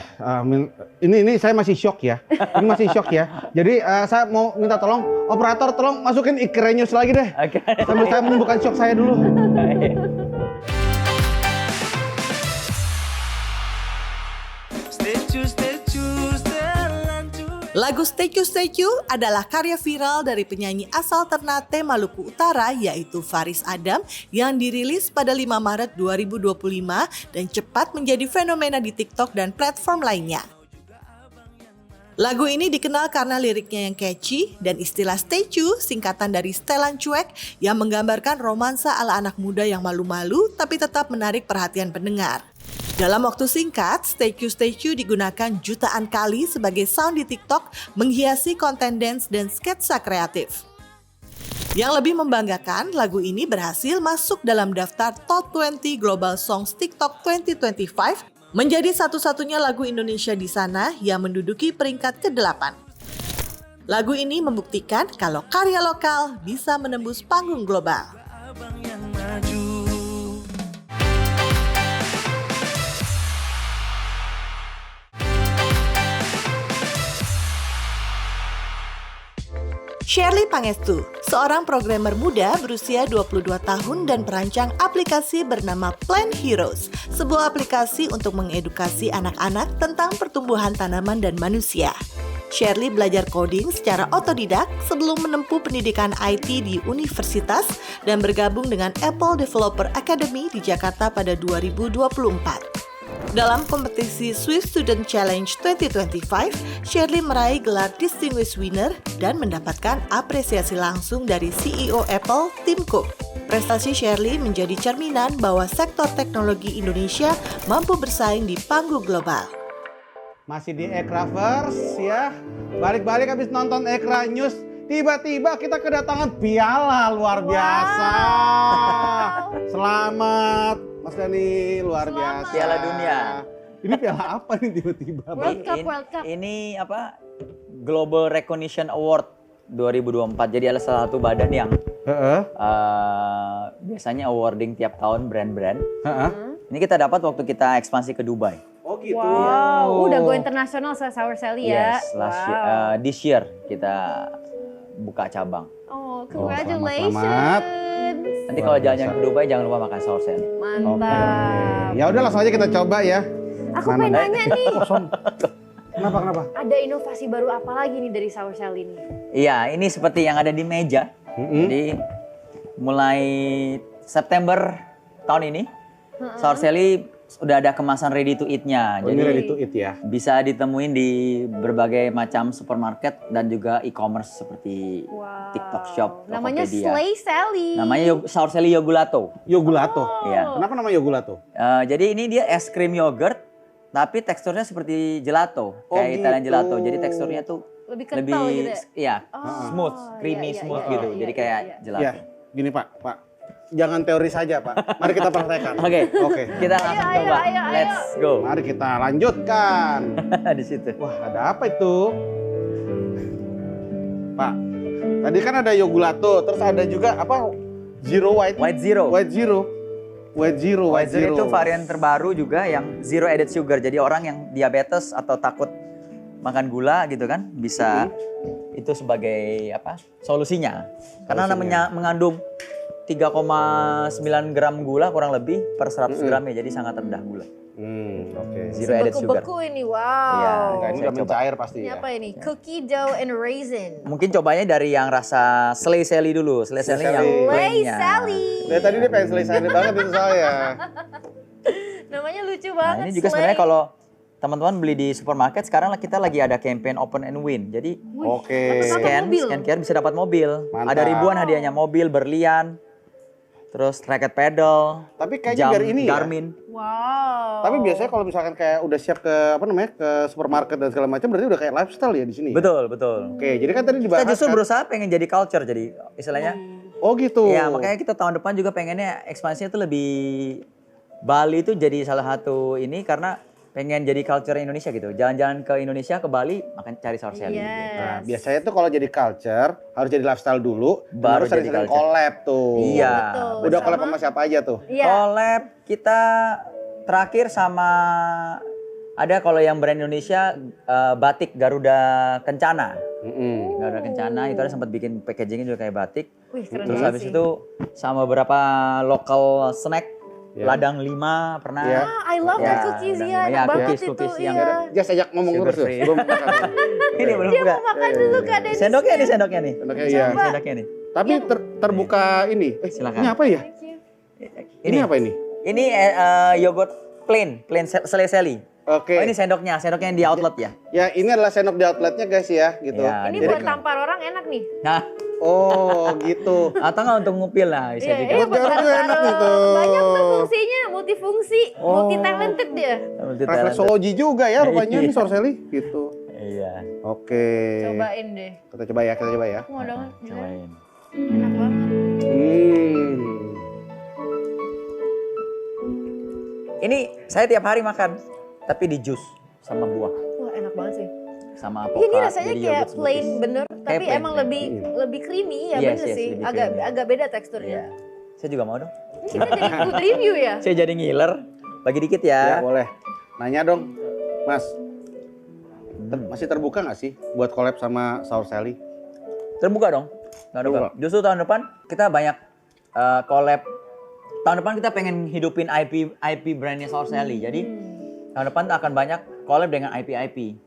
ini saya masih shock ya. Ini masih shock ya. Jadi saya mau minta tolong operator tolong masukin Ikra News lagi deh. Oke. Sambil saya menyembuhkan shock saya dulu. Lagu Statue adalah karya viral dari penyanyi asal Ternate, Maluku Utara yaitu Faris Adam yang dirilis pada 5 Maret 2025 dan cepat menjadi fenomena di TikTok dan platform lainnya. Lagu ini dikenal karena liriknya yang catchy dan istilah statue singkatan dari setelan cuek yang menggambarkan romansa ala anak muda yang malu-malu tapi tetap menarik perhatian pendengar. Dalam waktu singkat, statue digunakan jutaan kali sebagai sound di TikTok menghiasi konten dance dan sketsa kreatif. Yang lebih membanggakan, lagu ini berhasil masuk dalam daftar Top 20 Global Songs TikTok 2025 menjadi satu-satunya lagu Indonesia di sana yang menduduki peringkat ke-8. Lagu ini membuktikan kalau karya lokal bisa menembus panggung global. Shirley Pangestu, seorang programmer muda berusia 22 tahun dan perancang aplikasi bernama Plant Heroes, sebuah aplikasi untuk mengedukasi anak-anak tentang pertumbuhan tanaman dan manusia. Shirley belajar coding secara otodidak sebelum menempuh pendidikan IT di universitas dan bergabung dengan Apple Developer Academy di Jakarta pada 2024. Dalam kompetisi Swift Student Challenge 2025, Shirley meraih gelar Distinguished Winner dan mendapatkan apresiasi langsung dari CEO Apple, Tim Cook. Prestasi Shirley menjadi cerminan bahwa sektor teknologi Indonesia mampu bersaing di panggung global. Masih di Ekravers ya. Balik-balik habis nonton Ekra News, tiba-tiba kita kedatangan piala luar biasa. Selamat Mas Dani, luar Selamat. biasa. Piala dunia. Ini piala apa nih tiba-tiba? World Cup. Ini apa? Global Recognition Award 2024. Jadi ada salah satu badan yang biasanya awarding tiap tahun brand-brand. Ini kita dapat waktu kita ekspansi ke Dubai. Oh gitu. Wow, udah go internasional Sour Sally ya. Yes, this year kita buka cabang. Oh, selamat, congratulations. selamat. Nanti kalau jalan-jalan ke Dubai jangan lupa makan Sour Sally. Mantap. Ya udah langsung aja kita coba ya. Aku pengen nanya nih, Kenapa? ada inovasi baru apa lagi nih dari Sour Sally ini? Iya, ini seperti yang ada di meja. Jadi mulai September tahun ini, Sour Sally udah ada kemasan ready to eat-nya. Oh, ini Jadi ready to eat ya. bisa ditemuin di berbagai macam supermarket dan juga e-commerce seperti Wow. TikTok Shop, Namanya Tokopedia. Slay Sally. Namanya Sour Sally Yogurato. Yogurato. Iya. Kenapa nama Yogurato? Jadi ini dia es krim yogurt, tapi teksturnya seperti gelato, Oh, kayak Italian gitu. gelato. Jadi teksturnya tuh Lebih kental gitu ya? iya, Oh, smooth, iya, creamy, iya, smooth iya, gitu. iya, Jadi iya, kayak iya. gelato. Ya, gini Pak. Jangan teori saja Pak. Mari kita praktekkan. Oke, Oke. kita langsung Ayo, coba. ayo. Let's go. Mari kita lanjutkan. Di situ. Wah, ada apa itu? Pak, tadi kan ada Yogurato, terus ada juga apa? Zero White. White Zero. White Zero. White Zero. White Zero itu varian terbaru juga yang zero added sugar. Jadi orang yang diabetes atau takut makan gula gitu kan bisa itu sebagai apa? Solusinya. Karena mengandung 3,9 gram gula kurang lebih per 100 gram ya. Jadi sangat rendah gula. Oke. Zero added sugar. Beku-beku ini, wow. Iya. Enggak, ini udah mencair pasti Ini ya. apa ini? Cookie dough and raisin. Mungkin cobanya dari yang rasa Slay Sally dulu. Slay Sally yang Sally. Slay plainnya. Sally. Dari tadi dia pengen selesai banget itu saya. Namanya lucu Nah banget. ini juga Slay. sebenarnya kalau teman-teman beli di supermarket sekarang kita lagi ada campaign open and win. Jadi Oke. Dapat mobil. scan QR bisa dapat mobil. Mantap. Ada ribuan hadiahnya, mobil, berlian, terus racket pedal, Tapi kayaknya jam biar ini ya. Garmin. Wow. Tapi biasanya kalau misalkan kayak udah siap ke ke supermarket dan segala macam berarti udah kayak lifestyle ya di sini. Betul, betul. Oke, jadi kan tadi Kita dibahas. justru kan- berusaha pengen jadi culture, jadi istilahnya. Oh gitu. Ya makanya kita tahun depan juga pengennya ekspansinya tuh lebih Bali itu jadi salah satu ini karena pengen jadi culture Indonesia gitu. Jalan-jalan ke Indonesia, ke Bali, makan cari sour Sally. Yes. Nah, biasanya tuh kalau jadi culture harus jadi lifestyle dulu, Baru baru sering-sering jadi culture. collab tuh. Iya. Betul. Udah collab sama siapa aja tuh? Iya. Collab kita terakhir sama ada kalau yang brand Indonesia batik Garuda Kencana. Garuda Kencana itu ada sempat bikin packagingnya juga kayak batik. Wih, keren Terus banget habis sih. itu sama beberapa local snack, Ya. Ladang 5 pernah. Ya. I love Ya, that cookies dan- ya, ya, enak banget cookies, itu. cookies yang Iya. Just ajak ngomong Sugar terus tuh. free. Sebelum makan. Ini belum Dia buka. mau makan dulu Kak Dennis. Sendoknya nih, sendoknya nih. Oke, iya. Coba. Sendoknya nih. Tapi terbuka ini. Silakan. Ini apa ya? Ini apa ini? Ini yogurt plain Slay Sally. Oke. Oh ini sendoknya yang di outlet ya. Ya, ini adalah sendok di outletnya guys ya, gitu. Ya, Ini Jadi buat tampar orang enak nih. Nah, Oh, gitu. atau nggak untuk ngupil lah bisa juga. Iya, Buat orang tuh enak nih tuh. Banyak tuh fungsinya, multifungsi, Oh. multi talented dia. Refleksologi juga ya rupanya nih Sour Sally, gitu. Iya. Oke. Cobain deh. Kita coba ya, kita coba ya. Aku mau dong. Cobain. Enak banget. Ini saya tiap hari makan, tapi di jus sama buah, Wah, enak banget sih. sama Iya, alpukat. ini rasanya jadi kayak yogurt plain smoothies. bener, tapi plain, emang plain. lebih creamy ya, Yes, bener yes, sih. lebih Agak creamy. agak beda teksturnya. Iya. Saya juga mau dong. Ini kita jadi food review ya. Saya jadi ngiler. Bagi dikit ya. Ya, boleh. Nanya dong, Mas. Masih terbuka nggak sih buat collab sama Sour Sally? Terbuka dong. Tahun depan. Terbuka. Justru tahun depan kita banyak collab. Tahun depan kita pengen hidupin IP brandnya Sour Sally. Jadi tahun depan akan banyak collab dengan IP.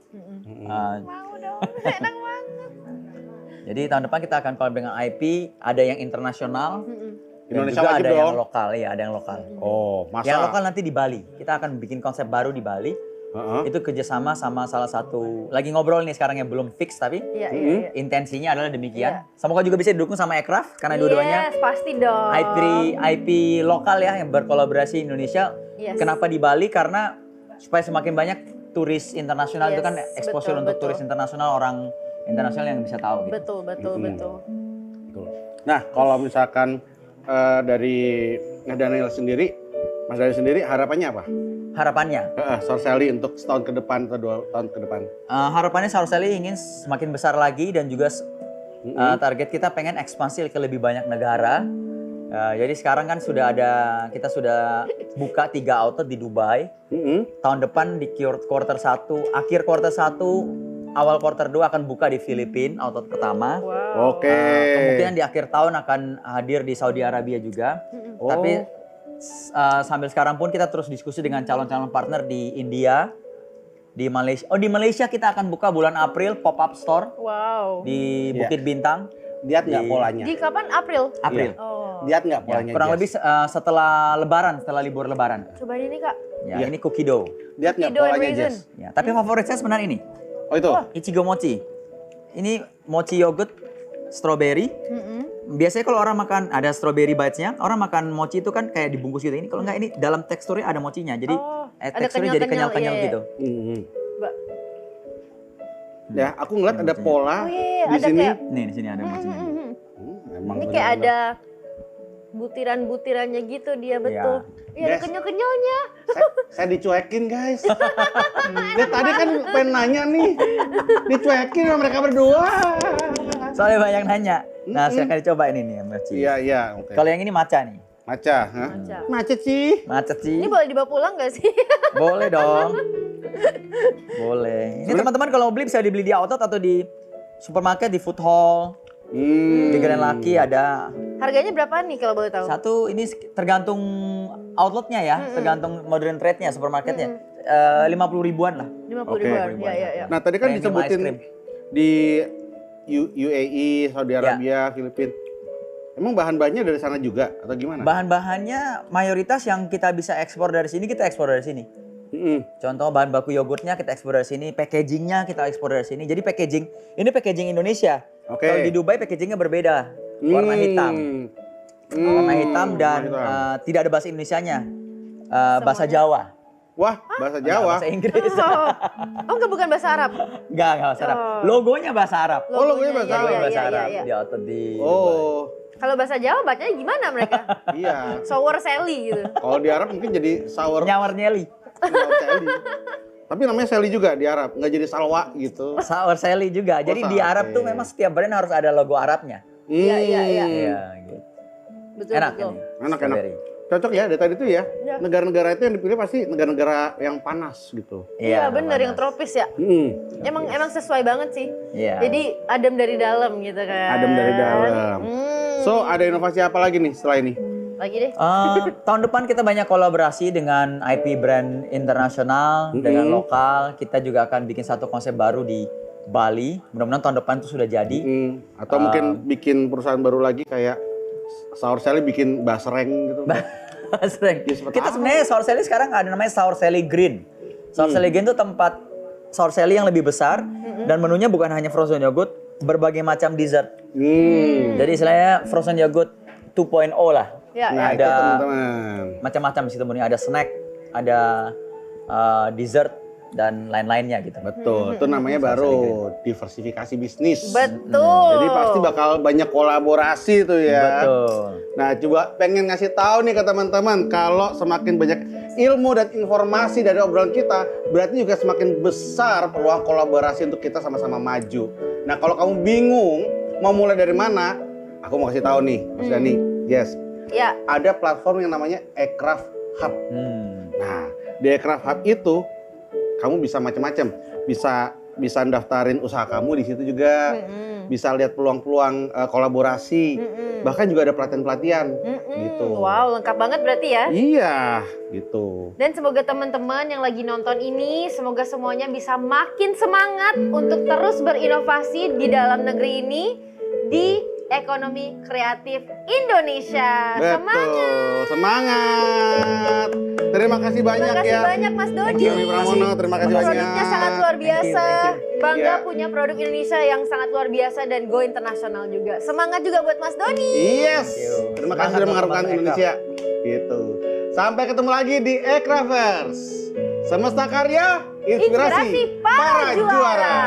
Mau dong, enak banget. Jadi tahun depan kita akan collab dengan IP. Ada yang internasional. Dan Indonesia juga wajib ada dong. yang lokal. Iya, ada yang lokal. Oh, masa? Yang lokal nanti di Bali. Kita akan bikin konsep baru di Bali. Heeh. Itu kerjasama sama salah satu. Lagi ngobrol nih sekarang yang belum fix tapi. Iya, iya. Intensinya adalah demikian. Semoga juga bisa didukung sama Aircraft karena dua-duanya Yes, pasti dong. IP lokal ya yang berkolaborasi Indonesia. Yes. Kenapa di Bali? Karena supaya semakin banyak turis internasional itu Yes, kan exposure betul, untuk betul. turis internasional, orang internasional yang bisa tahu gitu. Betul, betul, betul. Nah, kalau misalkan dari Daniel sendiri, Mas Daniel sendiri harapannya apa? Harapannya, Sour Sally untuk setahun ke depan atau 2 tahun ke depan? harapannya Sour Sally ingin semakin besar lagi dan juga target kita pengen ekspansi ke lebih banyak negara. Jadi sekarang kan kita sudah buka 3 outlet di Dubai. Tahun depan di quarter 1, akhir quarter 1, awal quarter 2 akan buka di Filipina outlet pertama. Wow. Oke. Kemungkinan di akhir tahun akan hadir di Saudi Arabia juga. Tapi sambil sekarang pun kita terus diskusi dengan calon-calon partner di India, di Malaysia. Oh, di Malaysia kita akan buka bulan April pop-up store Wow. di Bukit Bintang. Lihat nggak polanya? Di kapan? April? April. Oh. Lihat nggak Ya, polanya? kurang Jess? lebih setelah Lebaran, setelah libur Lebaran. Cobain ini Kak. Ya, Ya. ini cookie dough. Lihat nggak Cookie dough and polanya, raisin. Jess? Ya, tapi favorit saya sebenarnya ini, Oh itu? Ichigo Mochi. Ini mochi yogurt strawberry. Biasanya kalau orang makan ada strawberry bites-nya, orang makan mochi itu kan kayak dibungkus gitu. Ini kalau nggak ini dalam teksturnya ada mochinya. Jadi ada teksturnya jadi kenyal-kenyal, kenyal-kenyal iya, iya. gitu. Mbak. Ya, aku ngeliat ada pola Oh iya, di ada sini. kayak Nih di sini ada mochinya. Emang ini bener-bener. kayak ada butiran-butirannya gitu dia betul. Iya, ada Yes. kenyal-kenyalnya. Saya dicuekin guys. Dia tadi kan pengen nanya nih. Dicuekin sama mereka berdua. Soalnya banyak nanya. Nah, saya akan coba ini nih mochi. Iya, iya. Oke. Kalau yang ini matcha nih. Maca, hah? Maca. Macet sih. Macet sih. Ini boleh dibawa pulang nggak sih? Boleh dong. Boleh. Ini teman-teman kalau mau beli bisa dibeli di outlet atau di supermarket, di food hall, di Grand Lucky ada. Harganya berapa nih kalau boleh tahu? Satu ini tergantung outletnya ya, tergantung modern trade-nya, supermarketnya. 50 ribuan lah. 50 Oke. ribuan. Ya. Nah tadi kan Kayak minum ice disebutin cream. di UAE, Saudi Arabia, Filipina. Emang bahan-bahannya dari sana juga atau gimana? Bahan-bahannya mayoritas yang kita bisa ekspor dari sini, kita ekspor dari sini. Contoh bahan baku yogurtnya kita ekspor dari sini, packagingnya kita ekspor dari sini. Jadi ini packaging Indonesia. Oke. Kalau di Dubai packagingnya berbeda, warna hitam. Warna hitam dan tidak ada bahasa Indonesianya, bahasa Jawa. Wah, bahasa Nggak Jawa. bahasa Inggris. Oh enggak, bukan bahasa Arab. Enggak bahasa Arab. Logonya bahasa Arab. Oh, logonya bahasa iya, Arab. iya, Bahasa iya, Arab iya. di outlet di Dubai. Oh, Kalau bahasa Jawa bacanya gimana mereka? iya. Sour Sally gitu. Kalau di Arab mungkin jadi sour Nyawar nyeli. Sally. Tapi namanya Sally juga di Arab, nggak jadi salwa gitu. Sour Sally juga. Jadi di Sally. Arab tuh memang setiap brand harus ada logo Arabnya. Iya. Iya, gitu. Betul, Enak betul. ini. Enak. Strawberry. Cocok ya dari tadi tuh ya. Iya. Negara-negara itu yang dipilih pasti negara-negara yang panas gitu. Iya bener, yang panas. tropis ya. Emang sesuai banget sih. Iya. Jadi adem dari dalam gitu kan. Adem dari dalam. So, ada inovasi apa lagi nih setelah ini? Lagi deh. Tahun depan kita banyak kolaborasi dengan IP brand internasional, dengan lokal. Kita juga akan bikin satu konsep baru di Bali. Mudah-mudahan tahun depan itu sudah jadi. Atau mungkin bikin perusahaan baru lagi kayak Sour Sally bikin basreng gitu. Sering. Ya, siapa Kita tahu. sebenarnya Sour Sally sekarang ada namanya Sour Sally Green. Sour Sally Green itu tempat Sour Sally yang lebih besar dan menunya bukan hanya frozen yogurt, berbagai macam dessert. Jadi istilahnya frozen yogurt 2.0 lah. Ya, Nah, ada itu teman-teman. macam-macam di situ menunya, ada snack, ada dessert dan lain-lainnya gitu. Betul, itu namanya baru diversifikasi bisnis. Betul. Jadi pasti bakal banyak kolaborasi tuh ya. Betul. Nah, coba pengen ngasih tahu nih ke teman-teman, kalau semakin banyak ilmu dan informasi dari obrolan kita, berarti juga semakin besar peluang kolaborasi untuk kita sama-sama maju. Nah, kalau kamu bingung mau mulai dari mana, aku mau kasih tahu nih, Mas Dani. Yes. Ya. Ada platform yang namanya Ecraft Hub. Nah, di Ecraft Hub itu kamu bisa macam-macam. Bisa daftarin usaha kamu di situ juga. Bisa lihat peluang-peluang kolaborasi. Bahkan juga ada pelatihan-pelatihan gitu. Wow, lengkap banget berarti ya. Iya, gitu. Dan semoga teman-teman yang lagi nonton ini, semoga semuanya bisa makin semangat untuk terus berinovasi di dalam negeri ini, di ekonomi kreatif Indonesia. Betul, semangat. Terima kasih banyak Terima kasih ya. banyak Mas Dodi. Kami Pramono, terima kasih banyak. Produknya sangat luar biasa. Thank Bangga Iya. punya produk Indonesia yang sangat luar biasa dan go internasional juga. Semangat juga buat Mas Doni. Yes, terima kasih sudah mengharumkan Indonesia. Gitu. Sampai ketemu lagi di Ecravers. Semesta karya, inspirasi, Inspirasi para juara.